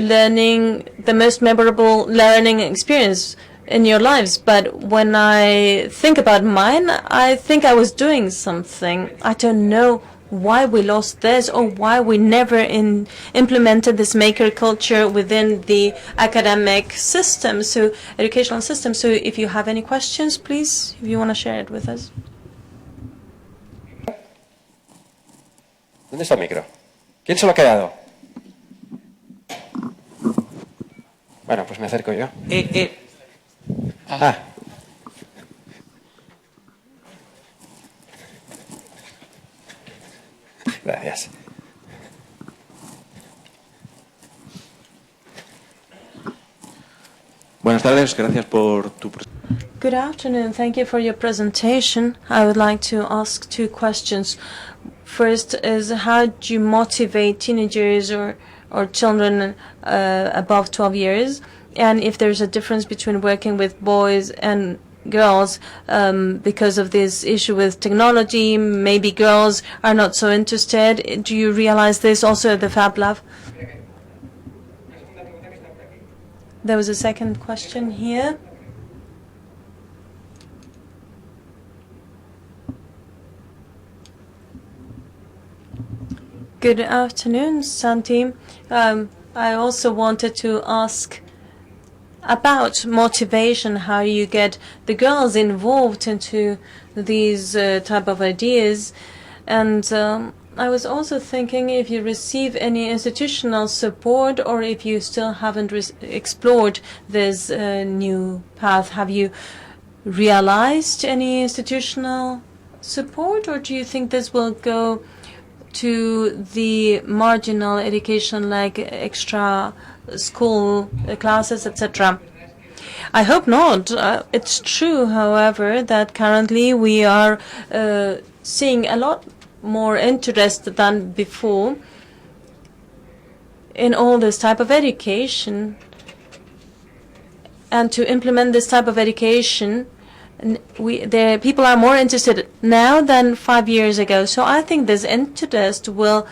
most memorable learning experience in your lives, but when I think about mine, I think I was doing something. I don't know why we lost this or why we never implemented this maker culture within the academic system, so educational system. So if you have any questions, please, if you want to share it with us. ¿Dónde está el micro? ¿Quién se lo ha quedado? Bueno, pues me acerco yo. Ah. Gracias. Buenas tardes, gracias por tu presentación. Good afternoon. Thank you for your presentation. I would like to ask two questions. First is, how do you motivate teenagers or children above 12 years? And if there's a difference between working with boys and girls because of this issue with technology, maybe girls are not so interested. Do you realize this also at the Fab Lab? There was a second question here. Good afternoon, Santi. I also wanted to ask about motivation, how you get the girls involved into these type of ideas. And I was also thinking if you receive any institutional support or if you still haven't explored this new path. Have you realized any institutional support, or do you think this will go to the marginal education like extra school classes, etc.? I hope not. It's true, however, that currently we are seeing a lot more interest than before in all this type of education. And to implement this type of education, people are more interested now than 5 years ago. So I think this interest will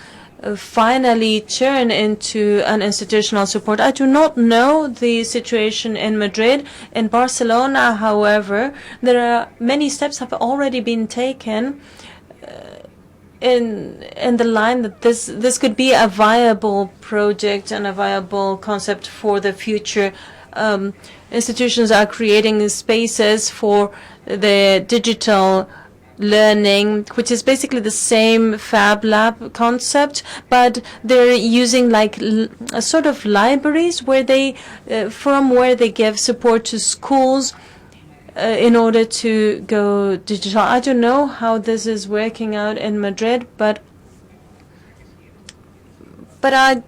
finally turn into an institutional support. I do not know the situation in Madrid. In Barcelona, however, there are many steps have already been taken in the line that this could be a viable project and a viable concept for the future. Institutions are creating spaces for the digital learning, which is basically the same Fab Lab concept, but they're using like a sort of libraries where they give support to schools in order to go digital. I don't know how this is working out in Madrid, but I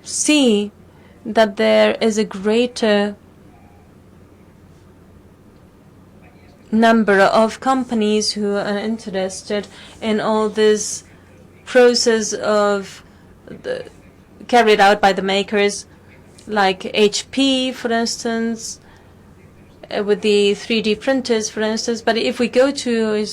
see that there is a greater number of companies who are interested in all this process of carried out by the makers, like HP, for instance, with the 3D printers, for instance. But if we go to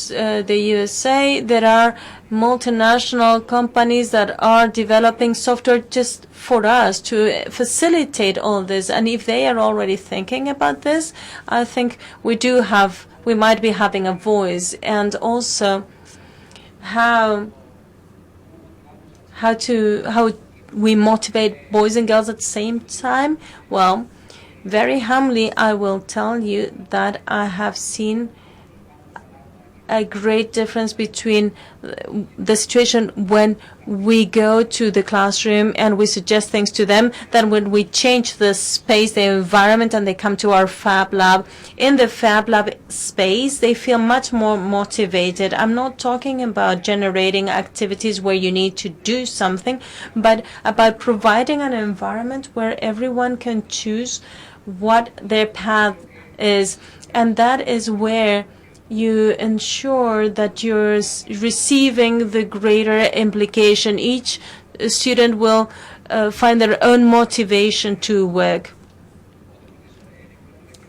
the USA, there are multinational companies that are developing software just for us to facilitate all this. And if they are already thinking about this, I think we might be having a voice. And also how we motivate boys and girls at the same time. Well, very humbly, I will tell you that I have seen a great difference between the situation when we go to the classroom and we suggest things to them than when we change the space, the environment, and they come to our Fab Lab. In the Fab Lab space, they feel much more motivated. I'm not talking about generating activities where you need to do something, but about providing an environment where everyone can choose what their path is. And that is where you ensure that you're receiving the greater implication. Each a student will find their own motivation to work.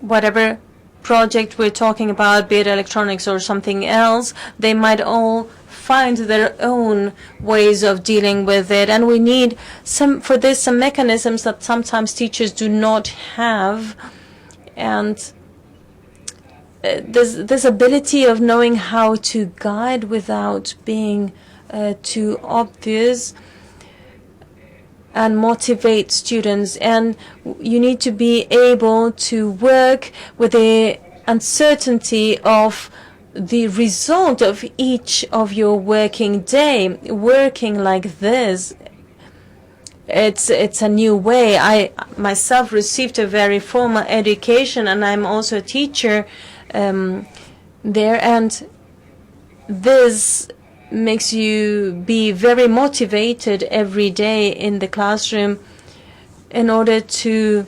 Whatever project we're talking about, be it electronics or something else, they might all find their own ways of dealing with it. And we need some mechanisms that sometimes teachers do not have. And this ability of knowing how to guide without being too obvious and motivate students. And you need to be able to work with the uncertainty of the result of each of your working day. Working like this, it's a new way. I myself received a very formal education, and I'm also a teacher there, and this makes you be very motivated every day in the classroom in order to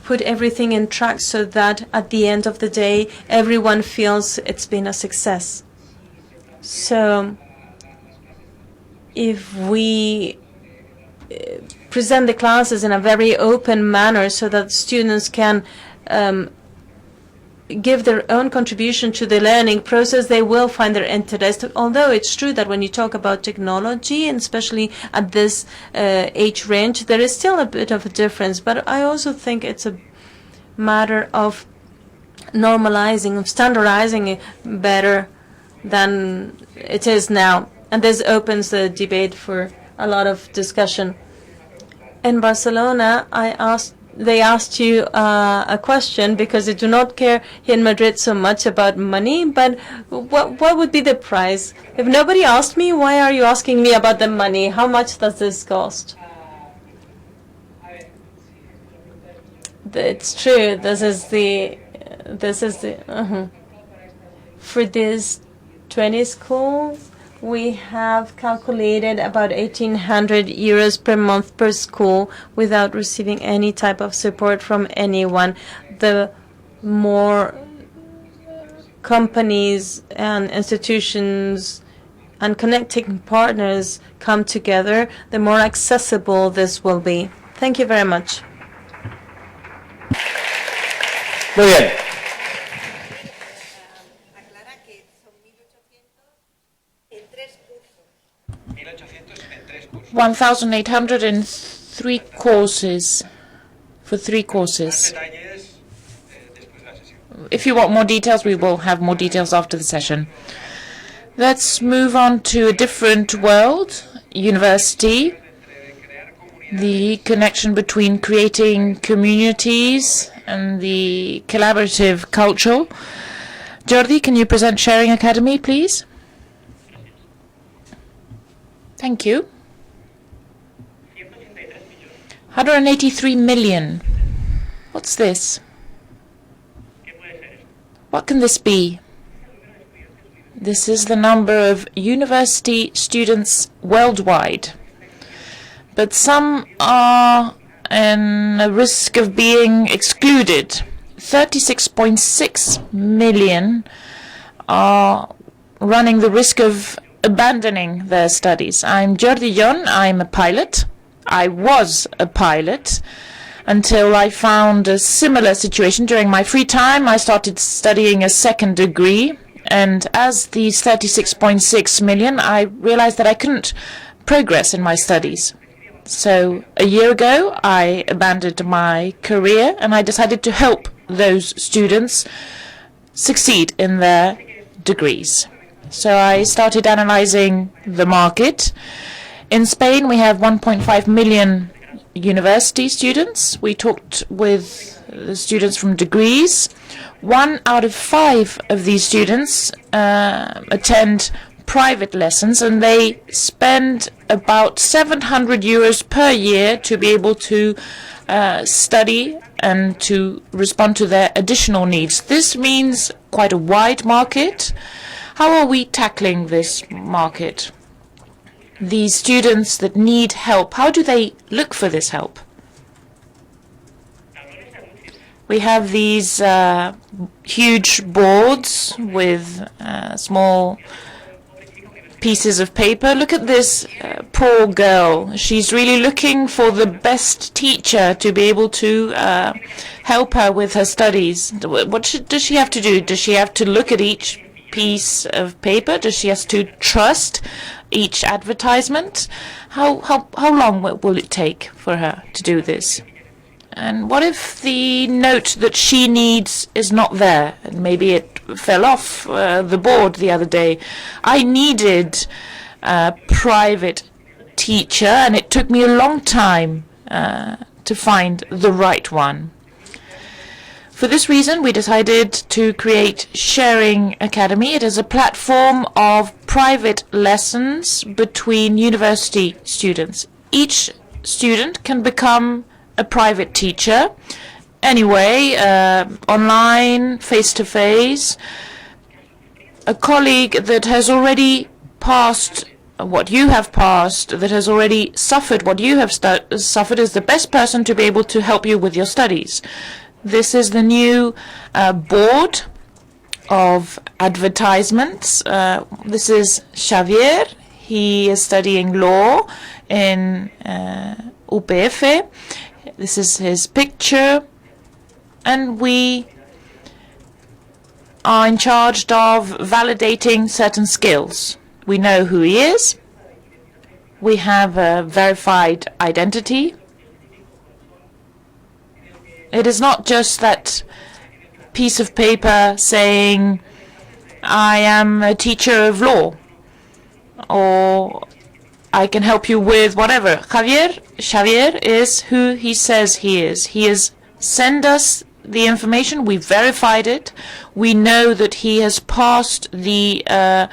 put everything in track so that at the end of the day everyone feels it's been a success. So if we present the classes in a very open manner so that students can give their own contribution to the learning process, they will find their interest. Although it's true that when you talk about technology, and especially at this age range, there is still a bit of a difference. But I also think it's a matter of normalizing, of standardizing it better than it is now. And this opens the debate for a lot of discussion. In Barcelona, they asked you a question because they do not care here in Madrid so much about money, but what would be the price? If nobody asked me, why are you asking me about the money? How much does this cost? It's true. This is the for these 20 schools, we have calculated about 1,800 euros per month per school without receiving any type of support from anyone. The more companies and institutions and connecting partners come together, the more accessible this will be. Thank you very much. Muy bien. 1,800 in 3 courses, for 3 courses. If you want more details, we will have more details after the session. Let's move on to a different world, university. The connection between creating communities and the collaborative culture. Jordi, can you present Sharing Academy, please? Thank you. 183 million. What's this? What can this be? This is the number of university students worldwide. But some are in a risk of being excluded. 36.6 million are running the risk of abandoning their studies. I'm Jordi Llonch. I'm a pilot. I was a pilot until I found a similar situation. During my free time, I started studying a second degree. And as these 36.6 million, I realized that I couldn't progress in my studies. So a year ago, I abandoned my career and I decided to help those students succeed in their degrees. So I started analyzing the market. In Spain, we have 1.5 million university students. We talked with the students from degrees. 1 out of 5 of these students attend private lessons, and they spend about 700 euros per year to be able to study and to respond to their additional needs. This means quite a wide market. How are we tackling this market? These students that need help, how do they look for this help? We have these huge boards with small pieces of paper. Look at this poor girl. She's really looking for the best teacher to be able to help her with her studies. What does she have to do? Does she have to look at each piece of paper? Does she have to trust each advertisement? How long will it take for her to do this? And what if the note that she needs is not there? And maybe it fell off the board the other day. I needed a private teacher, and it took me a long time to find the right one. For this reason, we decided to create Sharing Academy. It is a platform of private lessons between university students. Each student can become a private teacher anyway, online, face-to-face. A colleague that has already passed what you have passed, that has already suffered what you have suffered, is the best person to be able to help you with your studies. This is the new board of advertisements. This is Xavier. He is studying law in UPF. This is his picture. And we are in charge of validating certain skills. We know who he is. We have a verified identity. It is not just that piece of paper saying, I am a teacher of law, or I can help you with whatever. Xavier is who he says he is. He has sent us the information. We verified it. We know that he has passed the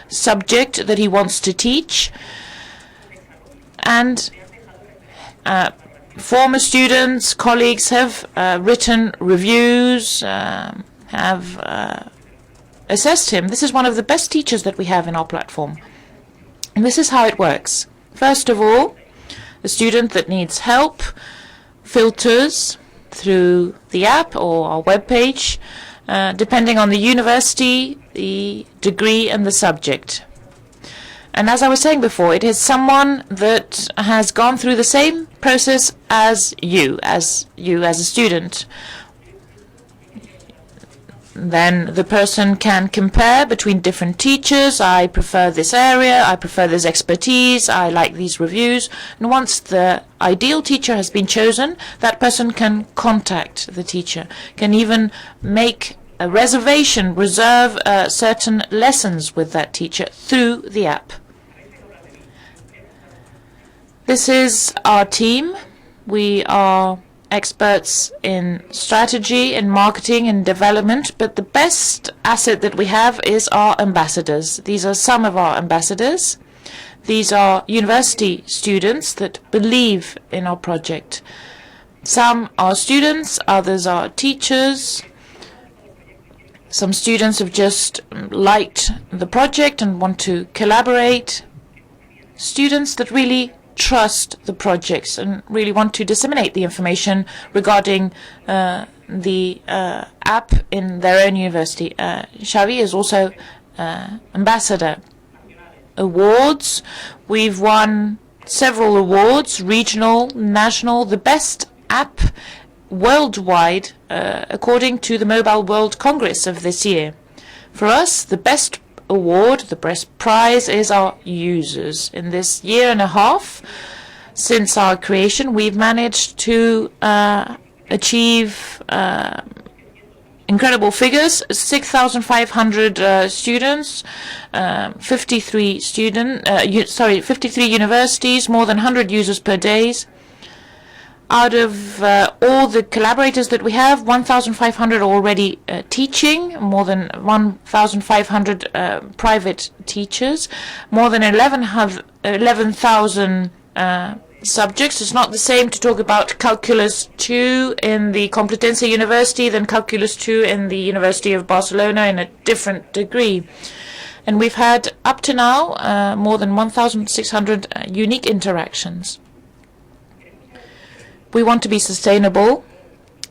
subject that he wants to teach. And former students, colleagues have written reviews, have assessed him. This is one of the best teachers that we have in our platform. And this is how it works. First of all, the student that needs help filters through the app or our webpage, depending on the university, the degree, and the subject. And as I was saying before, it is someone that has gone through the same process as you as a student. Then the person can compare between different teachers. I prefer this area, I prefer this expertise, I like these reviews. And once the ideal teacher has been chosen, that person can contact the teacher, can even make a reservation, reserve certain lessons with that teacher through the app. This is our team. We are experts in strategy, in marketing, and development, but the best asset that we have is our ambassadors. These are some of our ambassadors. These are university students that believe in our project. Some are students, others are teachers. Some students have just liked the project and want to collaborate. Students that really trust the projects and really want to disseminate the information regarding the app in their own university. Xavi is also ambassador. Awards. We've won several awards, regional, national, the best app worldwide, according to the Mobile World Congress of this year. For us, the best award, the best prize, is our users. In this year and a half since our creation, we've managed to achieve incredible figures. 6,500 students, 53 universities, more than 100 users per day. Out of all the collaborators that we have, 1,500 are already teaching, more than 1,500 private teachers, more than 11,000 subjects. It's not the same to talk about Calculus 2 in the Complutense University than Calculus 2 in the University of Barcelona in a different degree. And we've had, up to now, more than 1,600 unique interactions. We want to be sustainable,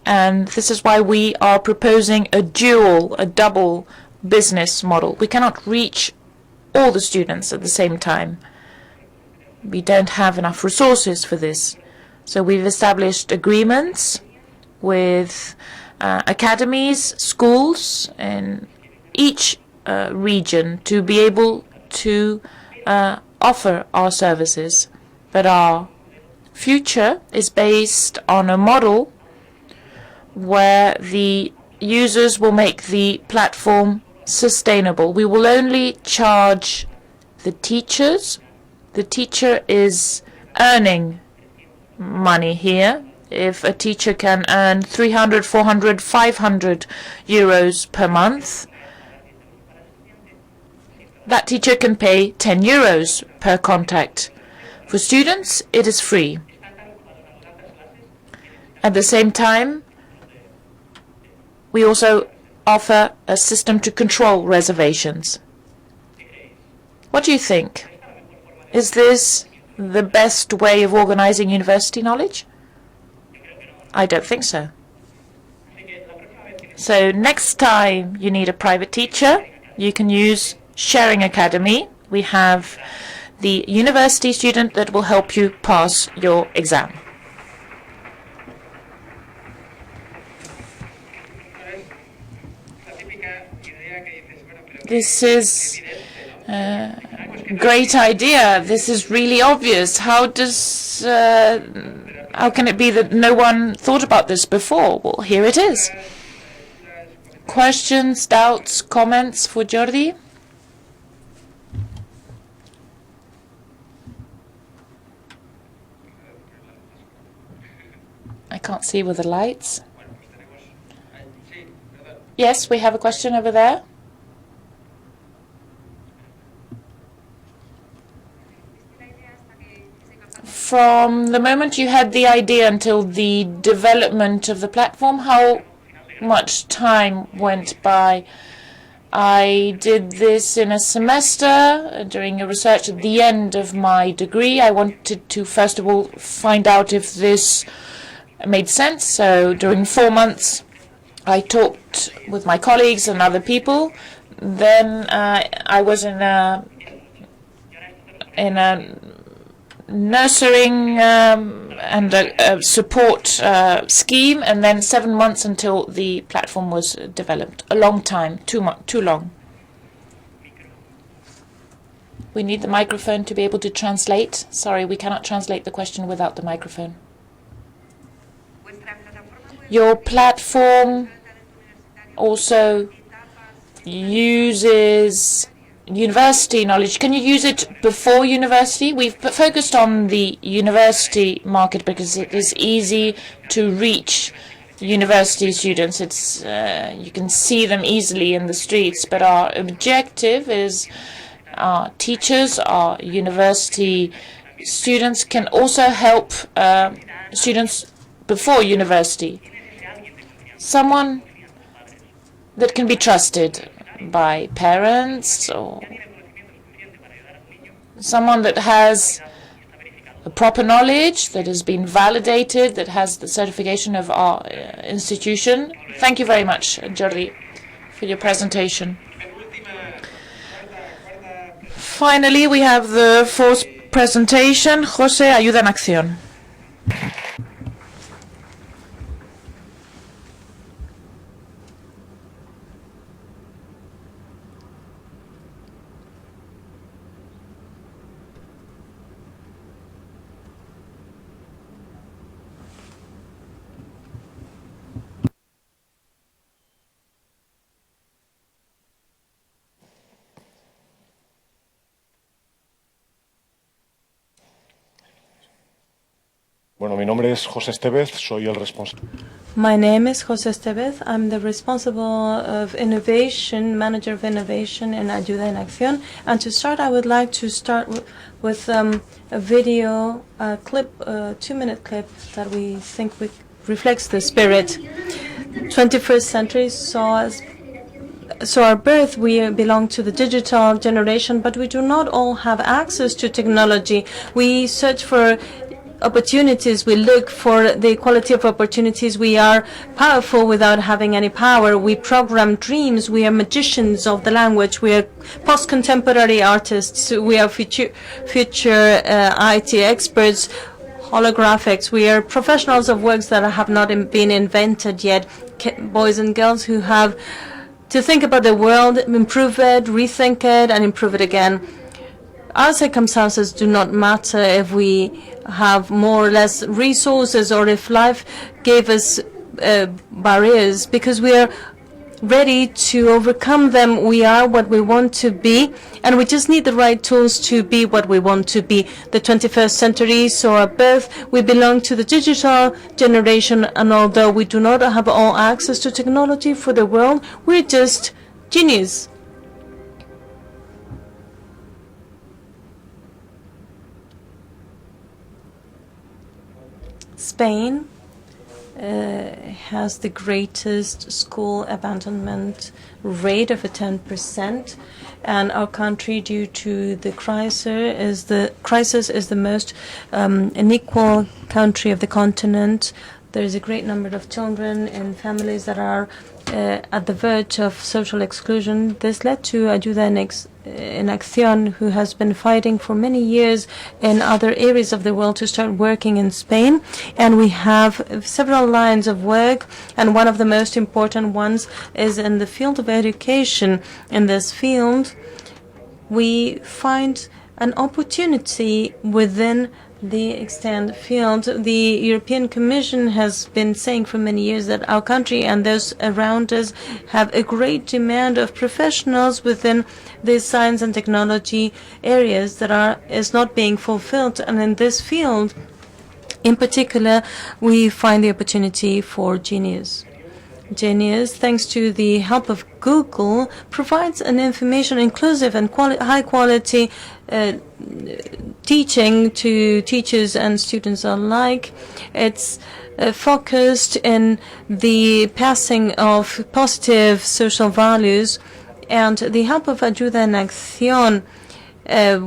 and this is why we are proposing a double business model. We cannot reach all the students at the same time. We don't have enough resources for this. So we've established agreements with academies, schools in each region to be able to offer our services. But our future is based on a model where the users will make the platform sustainable. We will only charge the teachers. The teacher is earning money here. If a teacher can earn 300, 400, 500 euros per month, that teacher can pay 10 euros per contact. For students, it is free. At the same time, we also offer a system to control reservations. What do you think? Is this the best way of organizing university knowledge? I don't think so. So next time you need a private teacher, you can use Sharing Academy. We have the university student that will help you pass your exam. This is a great idea. This is really obvious. How can it be that no one thought about this before? Well, here it is. Questions, doubts, comments for Jordi? I can't see with the lights. Yes, we have a question over there. From the moment you had the idea until the development of the platform, how much time went by? I did this in a semester during a research at the end of my degree. I wanted to, first of all, find out if this made sense. So during 4 months, I talked with my colleagues and other people. Then I was in a nurturing and a support scheme, and then 7 months until the platform was developed. A long time, too long. We need the microphone to be able to translate. Sorry, we cannot translate the question without the microphone. Your platform also uses university knowledge. Can you use it before university? We've focused on the university market because it is easy to reach university students. It's you can see them easily in the streets, but our objective is our teachers, our university students can also help students before university. Someone that can be trusted by parents, or someone that has a proper knowledge, that has been validated, that has the certification of our institution. Thank you very much, Jordi, for your presentation. Finally, we have the fourth presentation, José, Ayuda en Acción. Bueno, mi nombre es José Estevez, soy el responsable. My name is José Estevez. I'm the responsible of innovation, manager of innovation in Ayuda en Acción. And to start, I would like to start with a video clip, a 2-minute clip that we think reflects the spirit. 21st century saw our birth. We belong to the digital generation, but we do not all have access to technology. We search for opportunities, we look for the equality of opportunities. We are powerful without having any power. We program dreams. We are magicians of the language. We are post-contemporary artists. We are future IT experts, holographics. We are professionals of works that have not been invented yet, boys and girls who have to think about the world, improve it, rethink it, and improve it again. Our circumstances do not matter if we have more or less resources or if life gave us barriers, because we are ready to overcome them. We are what we want to be, and we just need the right tools to be what we want to be. The 21st century saw our birth. We belong to the digital generation, and although we do not have all access to technology for the world, we're just genius. Spain has the greatest school abandonment rate of 10%, and our country, due to the crisis, is the most unequal country of the continent. There is a great number of children in families that are at the verge of social exclusion. This led to Ayuda en Acción, who has been fighting for many years in other areas of the world to start working in Spain. And we have several lines of work, and one of the most important ones is in the field of education. In this field, we find an opportunity within the extant field. The European Commission has been saying for many years that our country and those around us have a great demand of professionals within the science and technology areas that is not being fulfilled. And in this field, in particular, we find the opportunity for Genius. Genius, thanks to the help of Google, provides an information inclusive and high quality teaching to teachers and students alike. It's focused in the passing of positive social values, and the help of Ayuda en Acción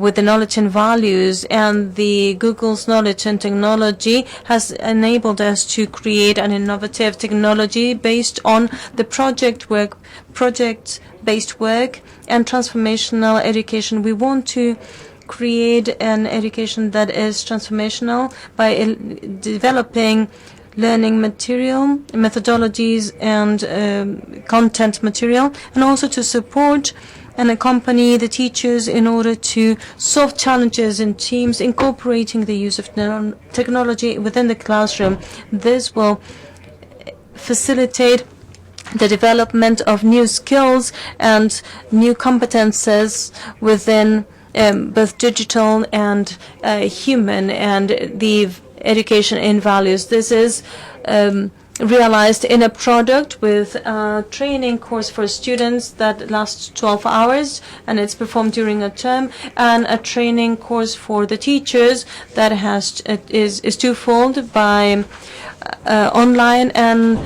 with the knowledge and values and the Google's knowledge and technology has enabled us to create an innovative technology based on the project-based work and transformational education. We want to create an education that is transformational by developing learning material, methodologies, and content material, and also to support and accompany the teachers in order to solve challenges in teams, incorporating the use of technology within the classroom. This will facilitate the development of new skills and new competences within both digital and human, and the education in values. This is realized in a product with a training course for students that lasts 12 hours, and it's performed during a term, and a training course for the teachers that is twofold by online and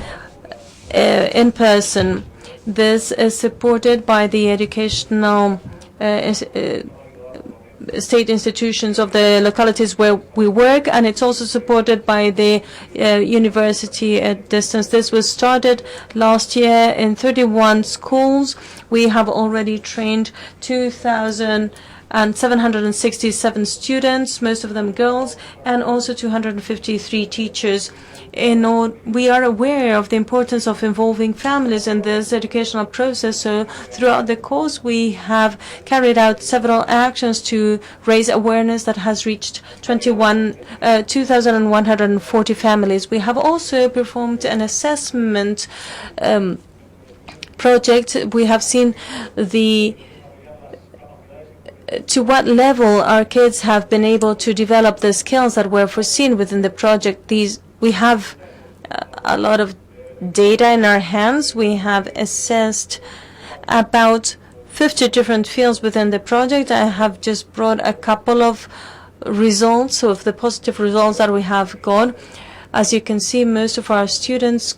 in person. This is supported by the educational state institutions of the localities where we work, and it's also supported by the university at distance. This was started last year in 31 schools. We have already trained 2,767 students, most of them girls, and also 253 teachers. We are aware of the importance of involving families in this educational process, so throughout the course we have carried out several actions to raise awareness that has reached 2,140 families. We have also performed an assessment project. We have seen to what level our kids have been able to develop the skills that were foreseen within the project. We have a lot of data in our hands. We have assessed about 50 different fields within the project. I have just brought a couple of results of the positive results that we have got. As you can see, most of our students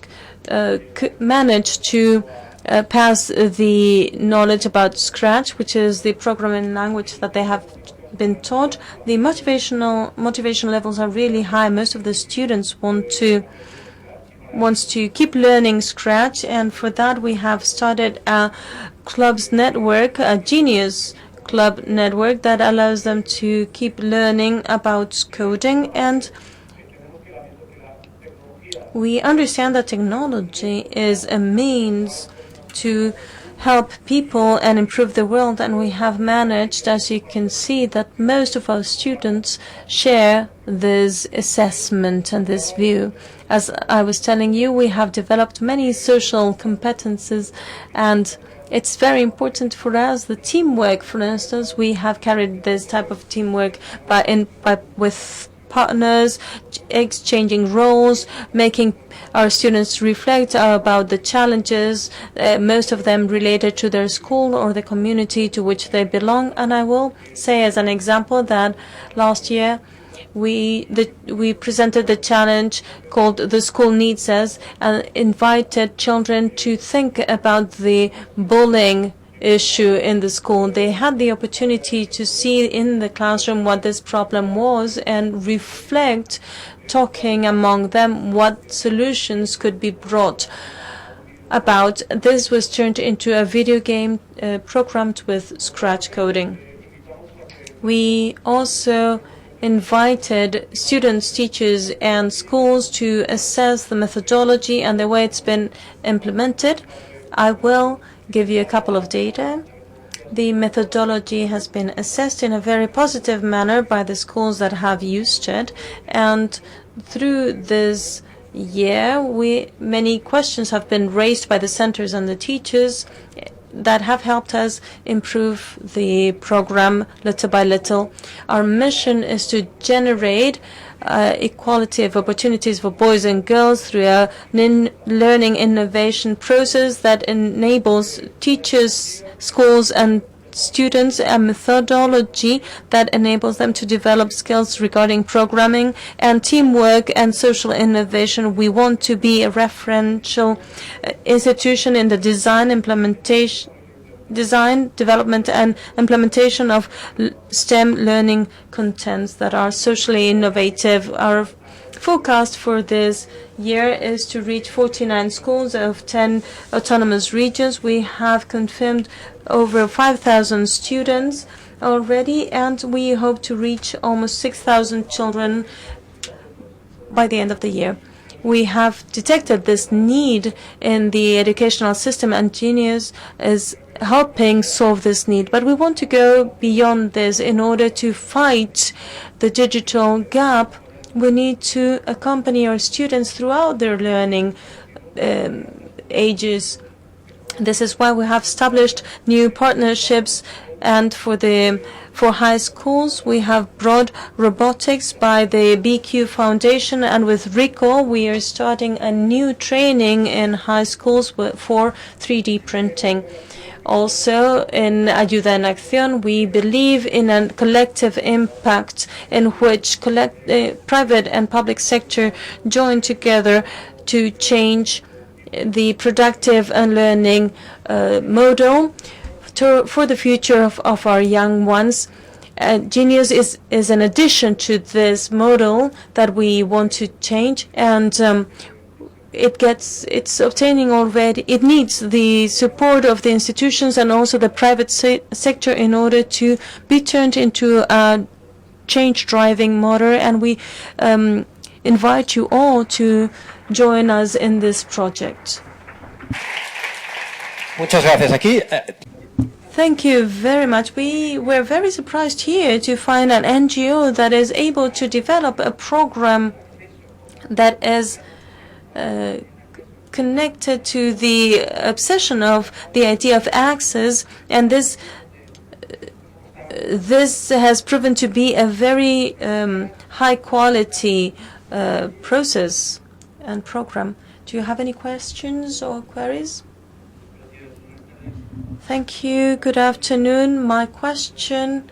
managed to pass the knowledge about Scratch, which is the programming language that they have been taught. The motivation levels are really high. Most of the students wants to keep learning Scratch, and for that we have started a clubs network, a genius club network that allows them to keep learning about coding. And we understand that technology is a means to help people and improve the world, and we have managed, as you can see, that most of our students share this assessment and this view. As I was telling you, we have developed many social competences, and it's very important for us. The teamwork, for instance, we have carried this type of teamwork with partners, exchanging roles, making our students reflect about the challenges, most of them related to their school or the community to which they belong. And I will say as an example that last year we presented the challenge called The School Needs Us and invited children to think about the bullying issue in the school. They had the opportunity to see in the classroom what this problem was and reflect, talking among them what solutions could be brought about. This was turned into a video game programmed with Scratch coding. We also invited students, teachers, and schools to assess the methodology and the way it's been implemented. I will give you a couple of data. The methodology has been assessed in a very positive manner by the schools that have used it, and through this year many questions have been raised by the centers and the teachers that have helped us improve the program little by little. Our mission is to generate equality of opportunities for boys and girls through a learning innovation process that enables teachers, schools, and students a methodology that enables them to develop skills regarding programming and teamwork and social innovation. We want to be a referential institution in the design, development, and implementation of STEM learning contents that are socially innovative. Our forecast for this year is to reach 49 schools of 10 autonomous regions. We have confirmed over 5,000 students already, and we hope to reach almost 6,000 children by the end of the year. We have detected this need in the educational system, and Genius is helping solve this need. But we want to go beyond this. In order to fight the digital gap, we need to accompany our students throughout their learning ages. This is why we have established new partnerships, and for high schools we have brought robotics by the BQ Foundation, and with RICO we are starting a new training in high schools for 3D printing. Also, in Ayuda en Acción, we believe in a collective impact in which private and public sector join together to change the productive and learning model for the future of our young ones. Genius is an addition to this model that we want to change, and it's obtaining already. It needs the support of the institutions and also the private sector in order to be turned into a change driving motor, and we invite you all to join us in this project. Muchas gracias. Aquí. Thank you very much. We were very surprised here to find an NGO that is able to develop a program that is connected to the obsession of the idea of access, and this has proven to be a very high quality process and program. Do you have any questions or queries? Thank you. Good afternoon. My question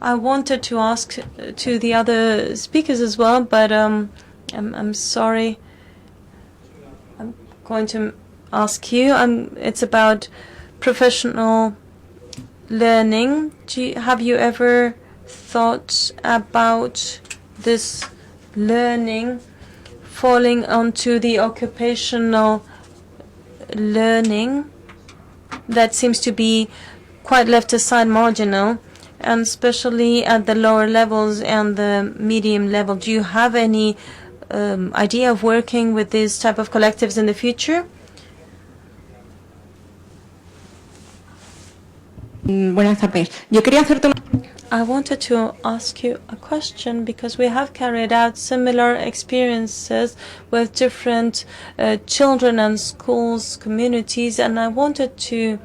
I wanted to ask to the other speakers as well, but I'm sorry. I'm going to ask you. It's about professional learning. Have you ever thoughts about this learning falling onto the occupational learning that seems to be quite left aside, marginal, and especially at the lower levels and the medium level? Do you have any idea of working with these type of collectives in the future? Buenas tardes. Yo quería hacerte una... I wanted to ask you a question because we have carried out similar experiences with different children and schools, communities, and I wanted to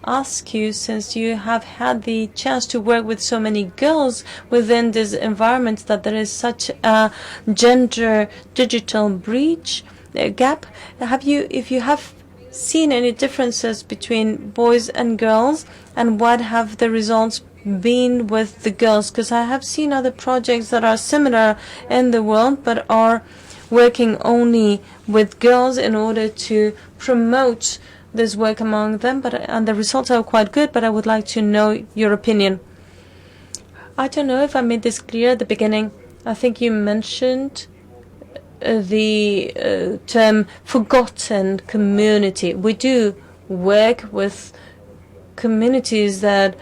ask you, since you have had the chance to work with so many girls within this environment, that there is such a gender digital breach gap. If you have seen any differences between boys and girls, and what have the results been with the girls? Because I have seen other projects that are similar in the world but are working only with girls in order to promote this work among them, and the results are quite good, but I would like to know your opinion. I don't know if I made this clear at the beginning. I think you mentioned the term forgotten community. We do work with communities that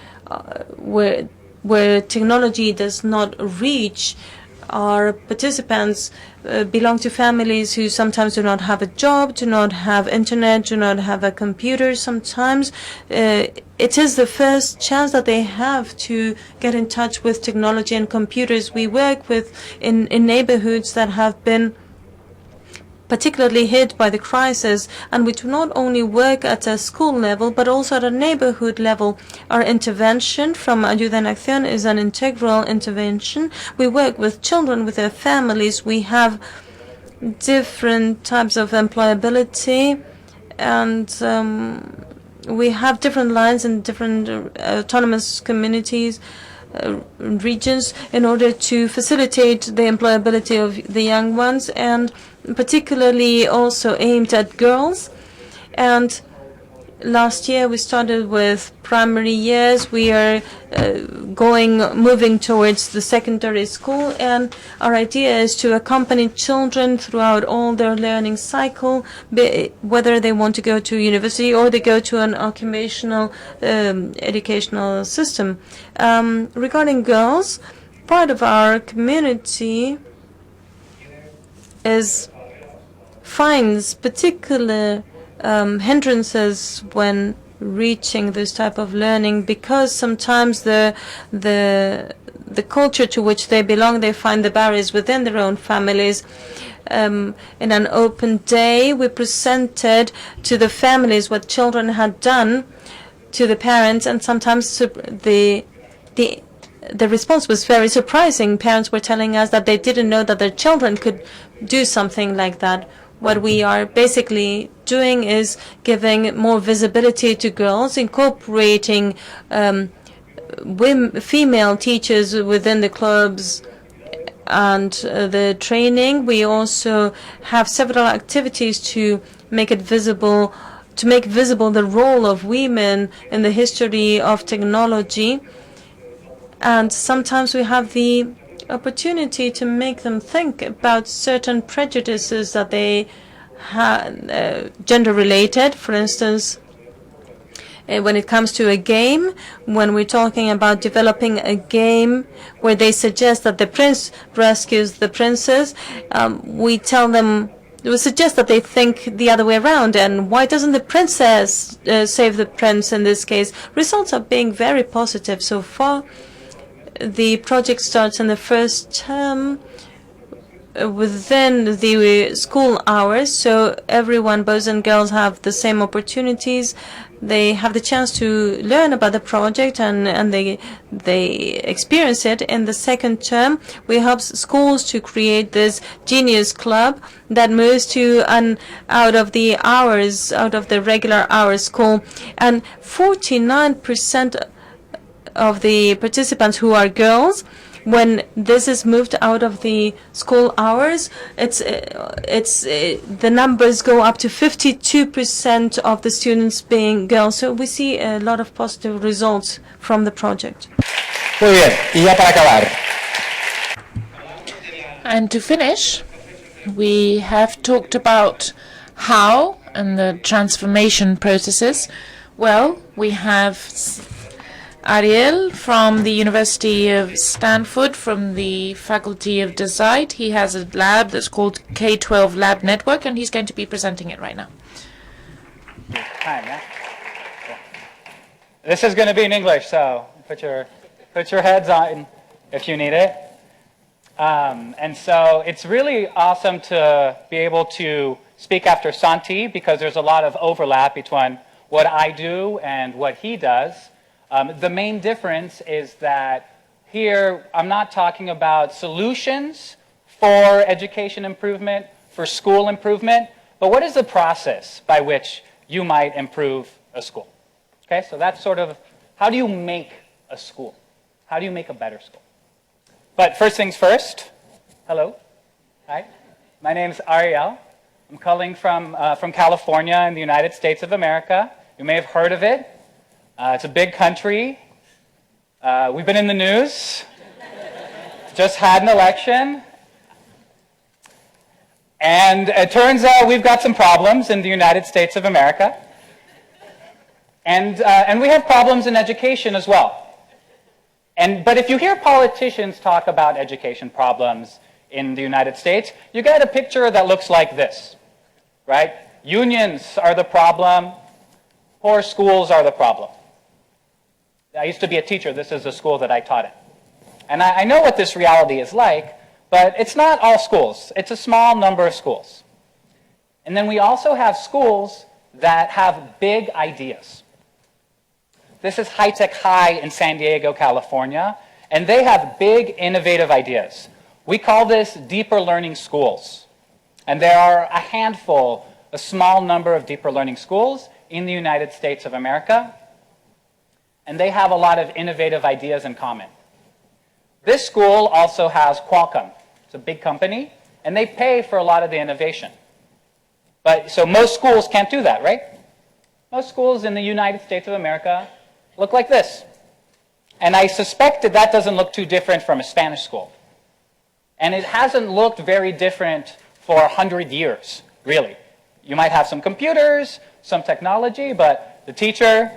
where technology does not reach. Our participants belong to families who sometimes do not have a job, do not have internet, do not have a computer. Sometimes it is the first chance that they have to get in touch with technology and computers. We work with in neighborhoods that have been particularly hit by the crisis, and we do not only work at a school level but also at a neighborhood level. Our intervention from Ayuda en Acción is an integral intervention. We work with children, with their families. We have different types of employability, and we have different lines in different autonomous communities, regions, in order to facilitate the employability of the young ones, and particularly also aimed at girls. And last year we started with primary years. We are moving towards the secondary school, and our idea is to accompany children throughout all their learning cycle, whether they want to go to university or they go to an occupational educational system. Regarding girls, part of our community finds particular hindrances when reaching this type of learning, because sometimes the culture to which they belong, they find the barriers within their own families. In an open day, we presented to the families what children had done to the parents, and sometimes the response was very surprising. Parents were telling us that they didn't know that their children could do something like that. What we are basically doing is giving more visibility to girls, incorporating female teachers within the clubs and the training. We also have several activities to make it visible, the role of women in the history of technology. And sometimes we have the opportunity to make them think about certain prejudices that they have, gender-related. For instance, when it comes to a game, when we're talking about developing a game where they suggest that the prince rescues the princess, we suggest that they think the other way around. And why doesn't the princess save the prince in this case? Results are being very positive so far. The project starts in the first term within the school hours, so everyone, boys and girls, have the same opportunities. They have the chance to learn about the project, and they experience it. In the second term, we help schools to create this genius club that moves to out of the regular hours school, and 49% of the participants who are girls, when this is moved out of the school hours, the numbers go up to 52% of the students being girls. So we see a lot of positive results from the project. Muy bien, y ya para acabar. And to finish, we have talked about how and the transformation processes. Well, we have Ariel from the University of Stanford, from the Faculty of Design. He has a lab that's called K-12 Lab Network, and he's going to be presenting it right now. Hi, man. This is going to be in English, so put your heads on if you need it. And so it's really awesome to be able to speak after Santi, because there's a lot of overlap between what I do and what he does. The main difference is that here I'm not talking about solutions for education improvement, for school improvement, but what is the process by which you might improve a school? Okay, so that's sort of, how do you make a school? How do you make a better school? But first things first, hello, hi, my name's Ariel. I'm calling from California in the United States of America. You may have heard of it. It's a big country. We've been in the news. Just had an election. And it turns out we've got some problems in the United States of America. And we have problems in education as well. But if you hear politicians talk about education problems in the United States, you get a picture that looks like this, right? Unions are the problem. Poor schools are the problem. I used to be a teacher. This is a school that I taught in. And I know what this reality is like, but it's not all schools. It's a small number of schools. And then we also have schools that have big ideas. This is High Tech High in San Diego, California, and they have big, innovative ideas. We call this deeper learning schools. And there are a handful, a small number of deeper learning schools in the United States of America, and they have a lot of innovative ideas in common. This school also has Qualcomm. It's a big company, and they pay for a lot of the innovation. So most schools can't do that, right? Most schools in the United States of America look like this. And I suspect that doesn't look too different from a Spanish school. And it hasn't looked very different for 100 years, really. You might have some computers, some technology, but the teacher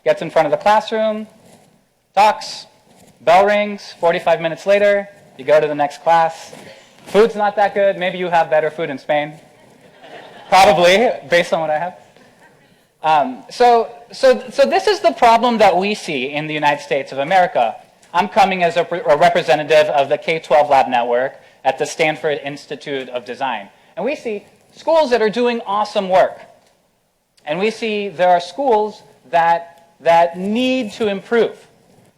gets in front of the classroom, talks, bell rings, 45 minutes later, you go to the next class. Food's not that good. Maybe you have better food in Spain. Probably, based on what I have. So this is the problem that we see in the United States of America. I'm coming as a representative of the K-12 Lab Network at the Stanford Institute of Design. And we see schools that are doing awesome work. And we see there are schools that need to improve.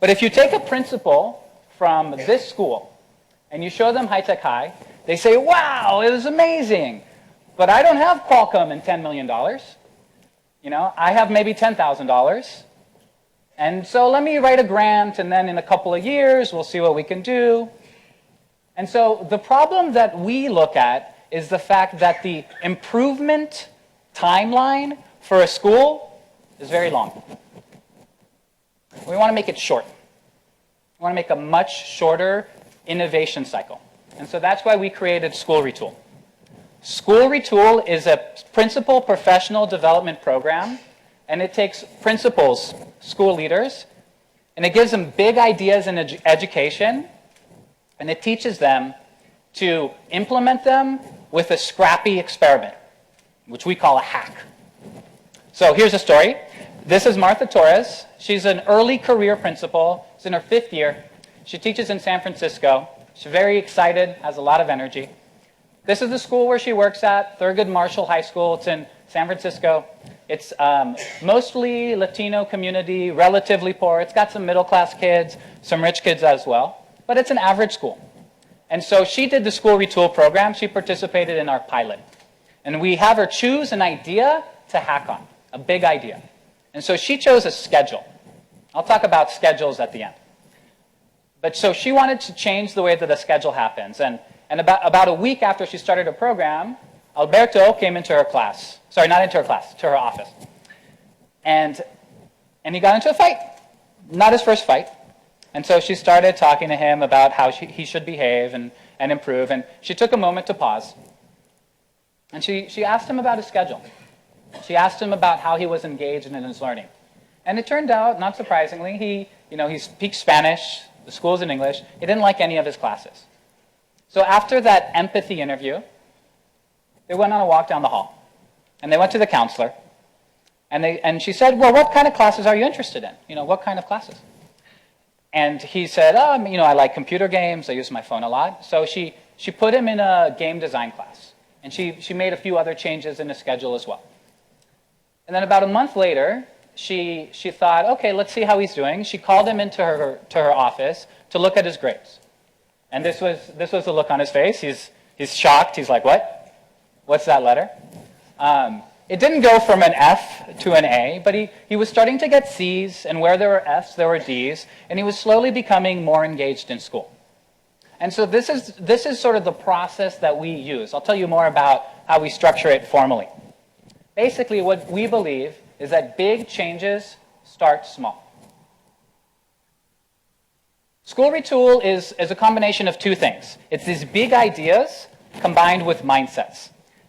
But if you take a principal from this school and you show them High Tech High, they say, wow, it was amazing. But I don't have Qualcomm and $10 million. You know, I have maybe $10,000. And so let me write a grant, and then in a couple of years, we'll see what we can do. And so the problem that we look at is the fact that the improvement timeline for a school is very long. We want to make it short. We want to make a much shorter innovation cycle. And so that's why we created School Retool. School Retool is a principal professional development program, and it takes principals, school leaders, and it gives them big ideas in education, and it teaches them to implement them with a scrappy experiment, which we call a hack. So here's a story. This is Martha Torres. She's an early career principal. She's in her 5th year. She teaches in San Francisco. She's very excited, has a lot of energy. This is the school where she works at, Thurgood Marshall High School. It's in San Francisco. It's mostly Latino community, relatively poor. It's got some middle-class kids, some rich kids as well. But it's an average school. And so she did the School Retool program. She participated in our pilot. And we have her choose an idea to hack on, a big idea. And so she chose a schedule. I'll talk about schedules at the end. But so she wanted to change the way that the schedule happens. And about a week after she started her program, Alberto came into her class. Sorry, not into her class, to her office. And he got into a fight. Not his first fight. And so she started talking to him about how he should behave and improve. And she took a moment to pause. And she asked him about his schedule. She asked him about how he was engaged in his learning. And it turned out, not surprisingly, he speaks Spanish, the school's in English. He didn't like any of his classes. So after that empathy interview, they went on a walk down the hall. And they went to the counselor. And she said, well, what kind of classes are you interested in? What kind of classes? And he said, I like computer games. I use my phone a lot. So she put him in a game design class. And she made a few other changes in his schedule as well. And then about a month later, she thought, okay, let's see how he's doing. She called him into her office to look at his grades. And this was the look on his face. He's shocked. He's like, what? What's that letter? It didn't go from an F to an A, but he was starting to get C's, and where there were F's, there were D's, and he was slowly becoming more engaged in school. And so this is sort of the process that we use. I'll tell you more about how we structure it formally. Basically, what we believe is that big changes start small. School Retool is a combination of two things. It's these big ideas combined with mindsets.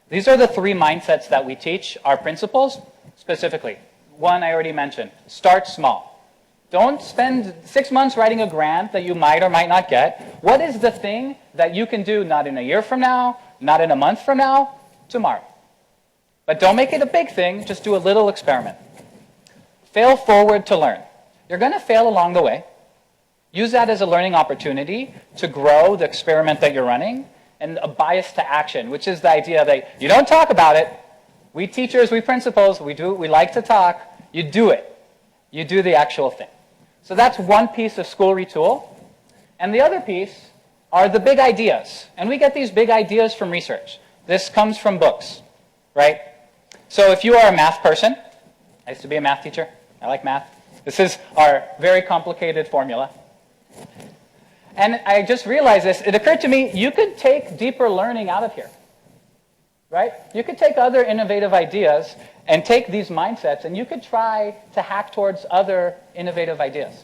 These are the three mindsets that we teach our principals specifically. One I already mentioned, start small. Don't spend 6 months writing a grant that you might or might not get. What is the thing that you can do not in a year from now, not in a month from now, tomorrow? But don't make it a big thing, just do a little experiment. Fail forward to learn. You're going to fail along the way. Use that as a learning opportunity to grow the experiment that you're running, and a bias to action, which is the idea that you don't talk about it. We teachers, we principals, we like to talk. You do it. You do the actual thing. So that's one piece of School Retool. And the other piece are the big ideas. And we get these big ideas from research. This comes from books, right? So if you are a math person, I used to be a math teacher. I like math. This is our very complicated formula. And I just realized this. It occurred to me, you could take deeper learning out of here, right? You could take other innovative ideas and take these mindsets, and you could try to hack towards other innovative ideas.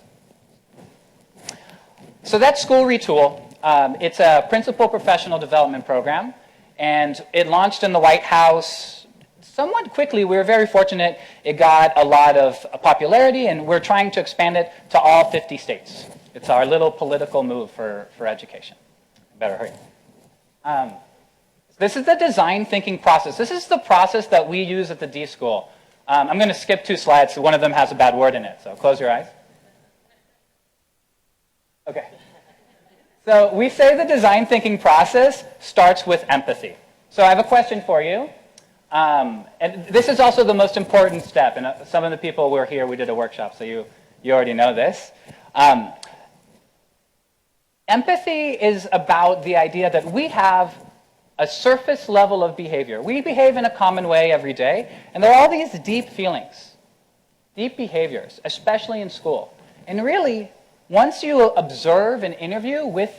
So that's School Retool. It's a principal professional development program, and it launched in the White House somewhat quickly. We were very fortunate. It got a lot of popularity, and we're trying to expand it to all 50 states. It's our little political move for education. Better hurry. This is the design thinking process. This is the process that we use at the D School. I'm going to skip 2 slides. One of them has a bad word in it, so close your eyes. Okay. So we say the design thinking process starts with empathy. So I have a question for you. And this is also the most important step. And some of the people who were here, we did a workshop, so you already know this. Empathy is about the idea that we have a surface level of behavior. We behave in a common way every day, and there are all these deep feelings, deep behaviors, especially in school. And really, once you observe and interview with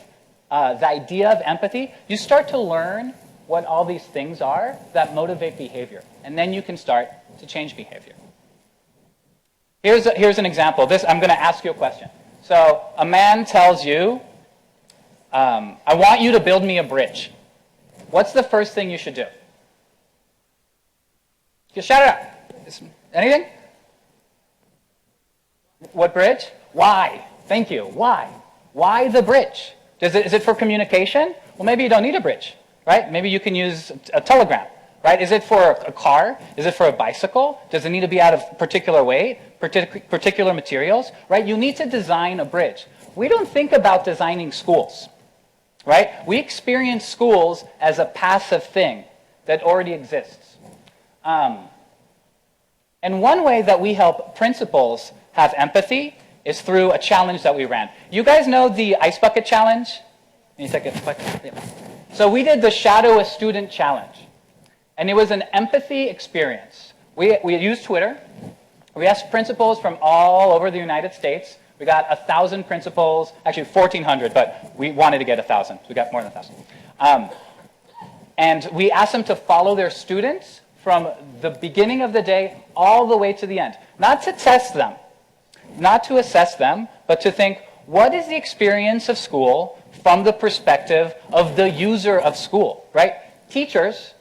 the idea of empathy, you start to learn what all these things are that motivate behavior. And then you can start to change behavior. Here's an example. I'm going to ask you a question. So a man tells you, I want you to build me a bridge. What's the first thing you should do? Just shout it out. Anything? What bridge? Why? Thank you. Why? Why the bridge? Is it for communication? Well, maybe you don't need a bridge, right? Maybe you can use a telegram, right? Is it for a car? Is it for a bicycle? Does it need to be out of particular weight, particular materials, right? You need to design a bridge. We don't think about designing schools, right? We experience schools as a passive thing that already exists. And one way that we help principals have empathy is through a challenge that we ran. You guys know the Ice Bucket Challenge? Any second? Yeah. So we did the Shadow a Student Challenge. And it was an empathy experience. We used Twitter. We asked principals from all over the United States. We got 1,000 principals, actually 1,400, but we wanted to get 1,000. So we got more than 1,000. And we asked them to follow their students from the beginning of the day all the way to the end. Not to test them, not to assess them, but to think, what is the experience of school from the perspective of the user of school, right? Teachers,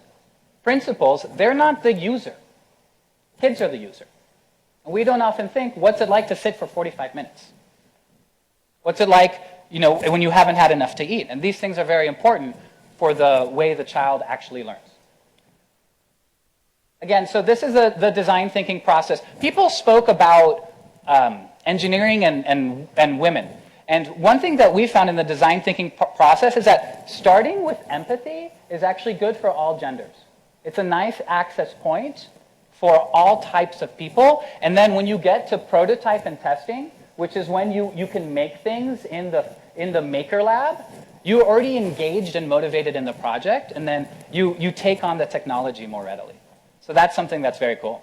principals, they're not the user. Kids are the user. And we don't often think, what's it like to sit for 45 minutes? What's it like, you know, when you haven't had enough to eat? And these things are very important for the way the child actually learns. Again, so this is the design thinking process. People spoke about engineering and women. And one thing that we found in the design thinking process is that starting with empathy is actually good for all genders. It's a nice access point for all types of people. And then when you get to prototype and testing, which is when you can make things in the maker lab, you're already engaged and motivated in the project, and then you take on the technology more readily. So that's something that's very cool.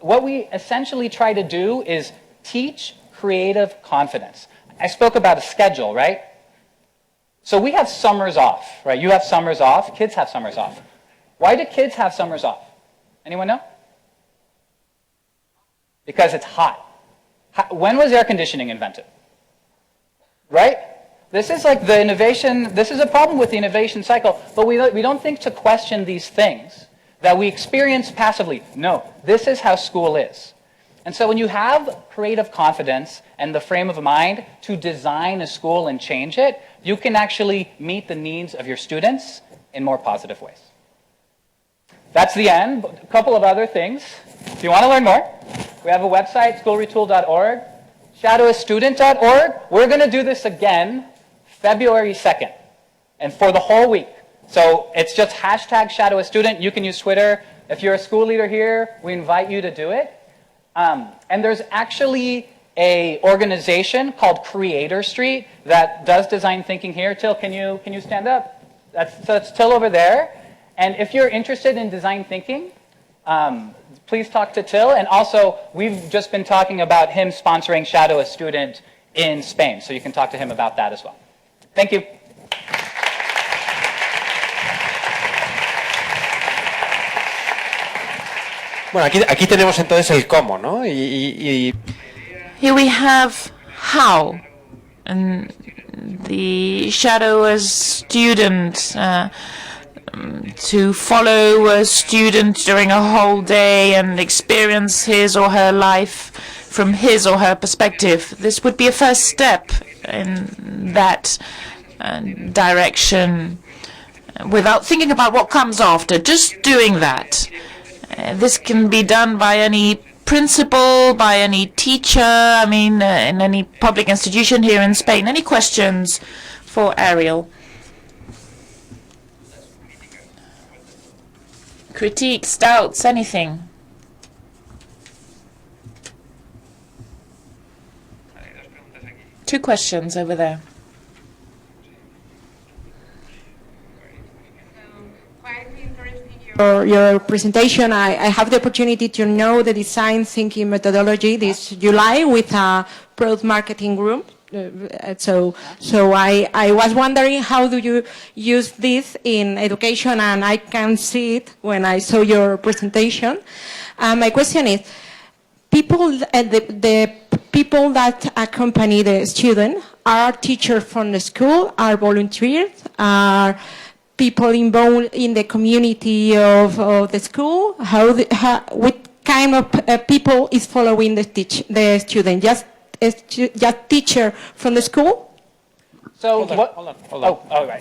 What we essentially try to do is teach creative confidence. I spoke about a schedule, right? So we have summers off, right? You have summers off, kids have summers off. Why do kids have summers off? Anyone know? Because it's hot. When was air conditioning invented? Right? This is like the innovation, this is a problem with the innovation cycle, but we don't think to question these things that we experience passively. No, this is how school is. And so when you have creative confidence and the frame of mind to design a school and change it, you can actually meet the needs of your students in more positive ways. That's the end. A couple of other things. If you want to learn more, we have a website, schoolretool.org, shadowastudent.org. We're going to do this again February 2nd, and for the whole week. So it's just hashtag #ShadowAStudent. You can use Twitter. If you're a school leader here, we invite you to do it. And there's actually a organization called Creator Street that does design thinking here. Till, can you stand up? That's Till over there. And if you're interested in design thinking, please talk to Till. And also, we've just been talking about him sponsoring Shadow a Student in Spain. So you can talk to him about that as well. Thank you. Bueno, aquí tenemos entonces el cómo, ¿no? Here we have how, and the shadow as student, to follow a student during a whole day and experience his or her life from his or her perspective. This would be a first step in that direction without thinking about what comes after, just doing that. This can be done by any principal, by any teacher, I mean, in any public institution here in Spain. Any questions for Ariel? Critiques, doubts, anything? Two questions over there. Your presentation, I have the opportunity to know the design thinking methodology this July with a product marketing group. So I was wondering, how do you use this in education? And I can see it when I saw your presentation. My question is, the people that accompany the student are teachers from the school, are volunteers, are people involved in the community of the school? What kind of people is following the student? Just teacher from the school? So Hold on. Oh, right.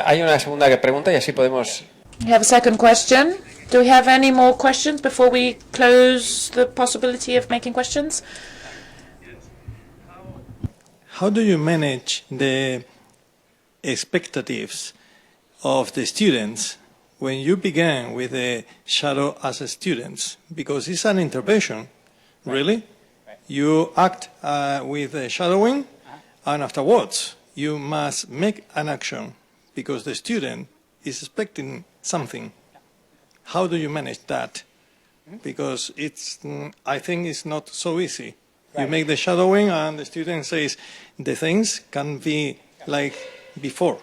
Hay una segunda pregunta y así podemos... We have a second question. Do we have any more questions before we close the possibility of making questions? How do you manage the expectatives of the students when you began with the shadow as a students? Because it's an intervention, really. Right. You act with shadowing, and afterwards you must make an action because the student is expecting something. How do you manage that? Because it's, I think it's not so easy. You make the shadowing and the student says the things can be like before.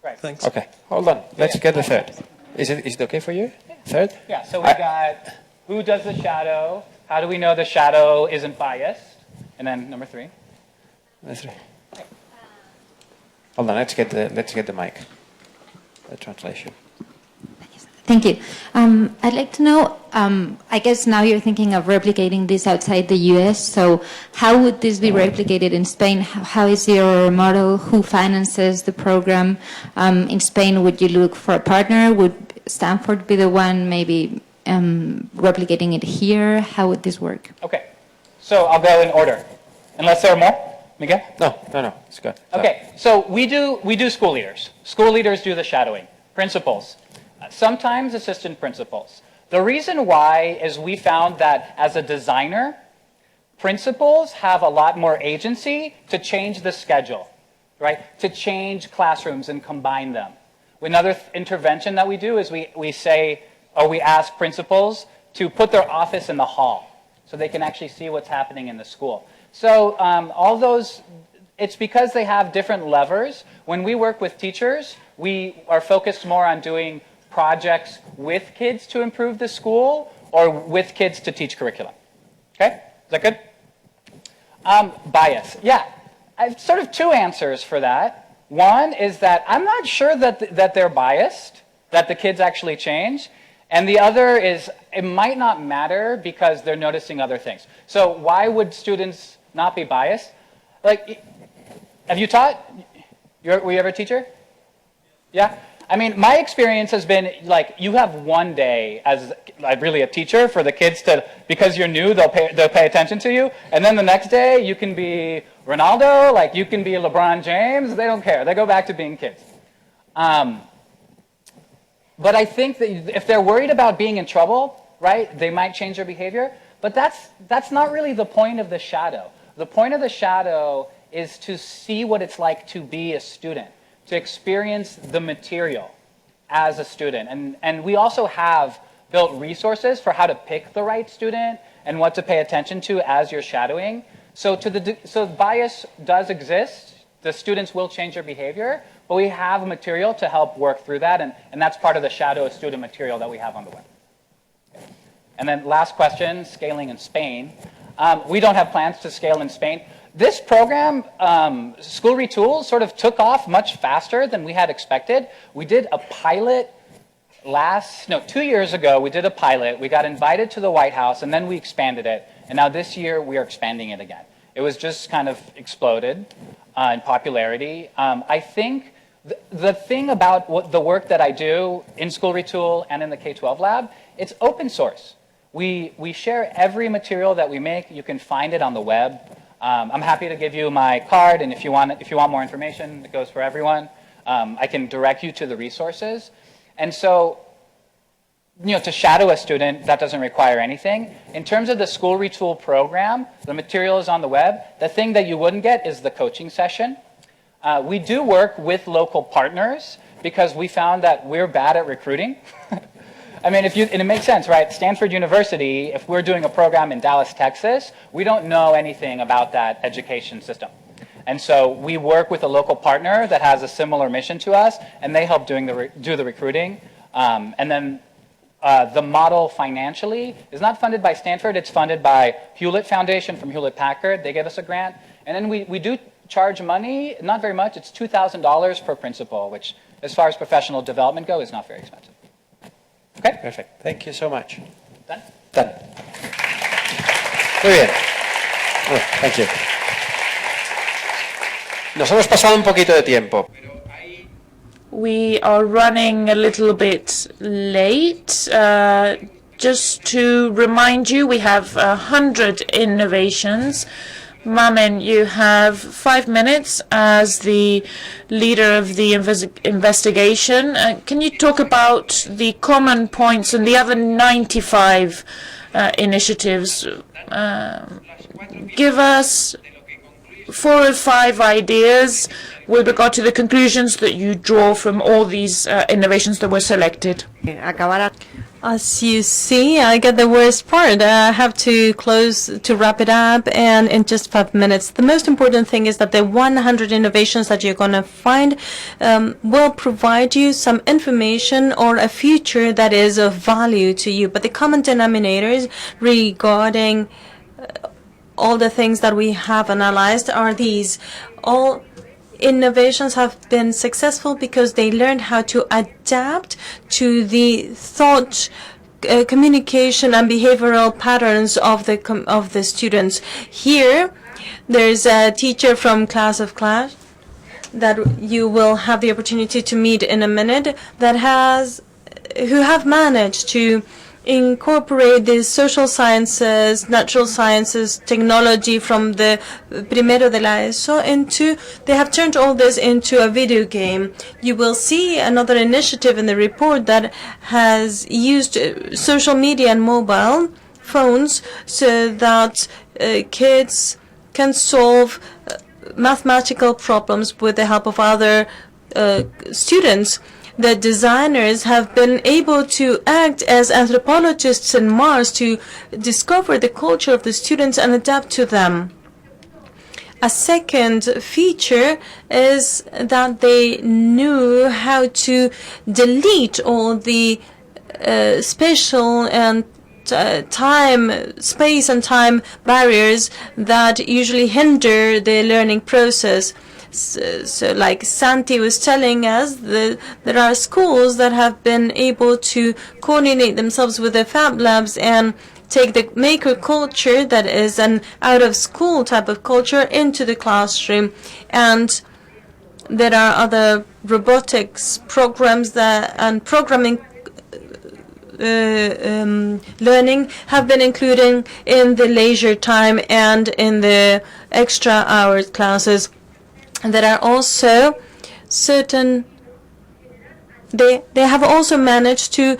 Right. Thanks. Okay, hold on. Let's get the third. Is it okay for you? Third? Yeah, so we got who does the shadow? How do we know the shadow isn't biased? And then number 3. Hold on, let's get the mic. The translation. Thank you. I'd like to know, I guess now you're thinking of replicating this outside the US, so how would this be replicated in Spain? How is your model? Who finances the program? In Spain, would you look for a partner? Would Stanford be the one maybe replicating it here? How would this work? Okay, so I'll go in order. Unless there are more? Miguel? No, it's good. Okay, so we do school leaders. School leaders do the shadowing. Principals. Sometimes assistant principals. The reason why is we found that as a designer, principals have a lot more agency to change the schedule, right? To change classrooms and combine them. Another intervention that we do is we say, or we ask principals to put their office in the hall so they can actually see what's happening in the school. So all those, it's because they have different levers. When we work with teachers, we are focused more on doing projects with kids to improve the school or with kids to teach curriculum. Okay, is that good? Bias, yeah. I have sort of two answers for that. One is that I'm not sure that they're biased, that the kids actually change. And the other is it might not matter because they're noticing other things. So why would students not be biased? Like, have you taught? Were you ever a teacher? Yeah? I mean, my experience has been like you have one day as really a teacher for the kids to, because you're new, they'll pay attention to you. And then the next day you can be Ronaldo, like you can be LeBron James. They don't care. They go back to being kids. But I think that if they're worried about being in trouble, right, they might change their behavior. But that's not really the point of the shadow. The point of the shadow is to see what it's like to be a student, to experience the material as a student. And we also have built resources for how to pick the right student and what to pay attention to as you're shadowing. So bias does exist. The students will change their behavior, but we have material to help work through that, and that's part of the shadow student material that we have on the web. Okay. And then last question, scaling in Spain. We don't have plans to scale in Spain. This program, School Retool, sort of took off much faster than we had expected. We did a pilot 2 years ago, we did a pilot. We got invited to the White House, and then we expanded it. And now this year, we are expanding it again. It was just kind of exploded in popularity. I think the thing about the work that I do in School Retool and in the K-12 lab, it's open source. We share every material that we make. You can find it on the web. I'm happy to give you my card, and if you want more information, it goes for everyone. I can direct you to the resources. And so, to shadow a student, that doesn't require anything. In terms of the School Retool program, the material is on the web. The thing that you wouldn't get is the coaching session. We do work with local partners because we found that we're bad at recruiting. I mean, and it makes sense, right? Stanford University, if we're doing a program in Dallas, Texas, we don't know anything about that education system. And so we work with a local partner that has a similar mission to us, and they help do the recruiting. And then the model financially is not funded by Stanford. It's funded by Hewlett Foundation from Hewlett-Packard. They give us a grant. And then we do charge money, not very much. It's $2,000 per principal, which, as far as professional development go, is not very expensive. Okay? Perfect. Thank you so much. Done? Done. Muy bien. Thank you. Nos hemos pasado un poquito de tiempo. We are running a little bit late. Just to remind you, we have 100 innovations. Mamen, you have 5 minutes as the leader of the investigation. Can you talk about the common points and the other 95 initiatives? Give us 4 or 5 ideas with regard to the conclusions that you draw from all these innovations that were selected. As you see, I get the worst part. I have to wrap it up, and in just 5 minutes. The most important thing is that the 100 innovations that you're going to find will provide you some information or a future that is of value to you. But the common denominators regarding all the things that we have analyzed are these. All innovations have been successful because they learned how to adapt to the thought, communication and behavioral patterns of the students. Here, there's a teacher from Class of Clash that you will have the opportunity to meet in a minute who have managed to incorporate the social sciences, natural sciences, technology from the Primero de la ESO they have turned all this into a video game. You will see another initiative in the report that has used social media and mobile phones so that kids can solve mathematical problems with the help of other students. The designers have been able to act as anthropologists in Mars to discover the culture of the students and adapt to them. A second feature is that they knew how to delete all the spatial and space and time barriers that usually hinder the learning process. So like Santi was telling us, there are schools that have been able to coordinate themselves with the Fab Labs and take the maker culture, that is an out-of-school type of culture, into the classroom. And there are other robotics programs and programming learning have been included in the leisure time and in the extra hours classes. And there are also certain, they have also managed to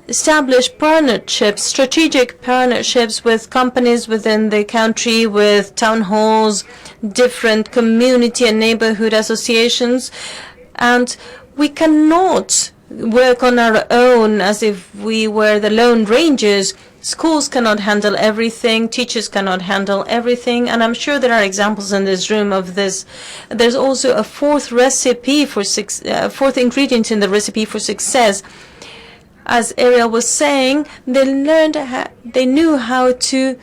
establish partnerships, strategic partnerships with companies within the country, with town halls, different community and neighborhood associations. And we cannot work on our own as if we were the Lone Rangers. Schools cannot handle everything, teachers cannot handle everything, and I'm sure there are examples in this room of this. There's also a fourth ingredient in the recipe for success. As Ariel was saying, they knew how to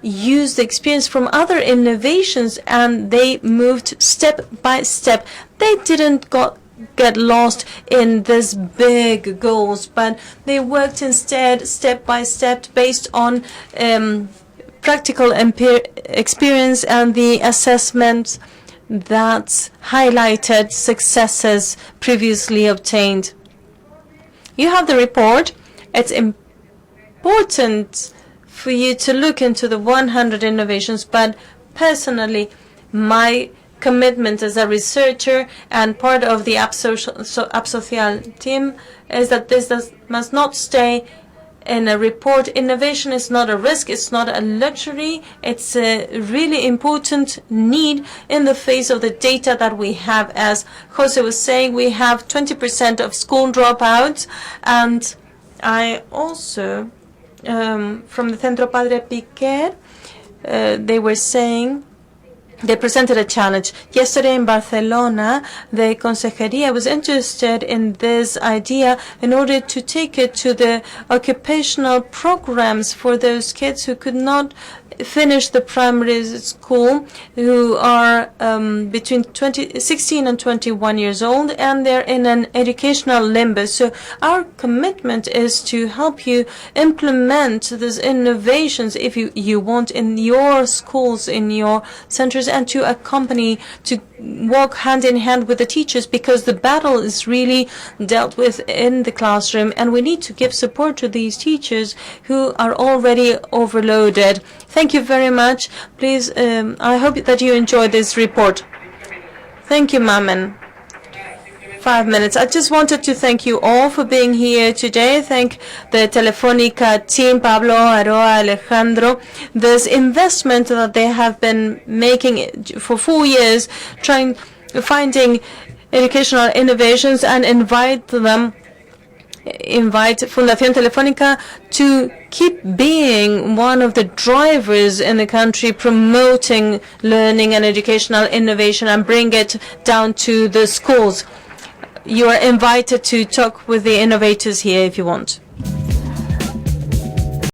use the experience from other innovations, and they moved step by step. They didn't get lost in these big goals, but they worked instead step by step based on practical experience and the assessments that highlighted successes previously obtained. You have the report. It's important for you to look into the 100 innovations, but personally, my commitment as a researcher and part of the App Social team is that this must not stay in a report. Innovation is not a risk, it's not a luxury, it's a really important need in the face of the data that we have. As Jose was saying, we have 20% of school dropouts, and I also, from the Centro Padre Piquer, they were saying, they presented a challenge. Yesterday in Barcelona, the Consejería was interested in this idea in order to take it to the occupational programs for those kids who could not finish the primary school, who are between 16 and 21 years old, and they're in an educational limbo. So our commitment is to help you implement these innovations, if you want, in your schools, in your centers, and to accompany, to walk hand in hand with the teachers, because the battle is really dealt with in the classroom, and we need to give support to these teachers who are already overloaded. Thank you very much. Please, I hope that you enjoyed this report. Thank you, Mamen. 5 minutes. I just wanted to thank you all for being here today. Thank the Telefónica team, Pablo, Aroa, Alejandro. This investment that they have been making for 4 years, finding educational innovations, and invite Fundación Telefónica to keep being one of the drivers in the country promoting learning and educational innovation and bring it down to the schools. You are invited to talk with the innovators here if you want.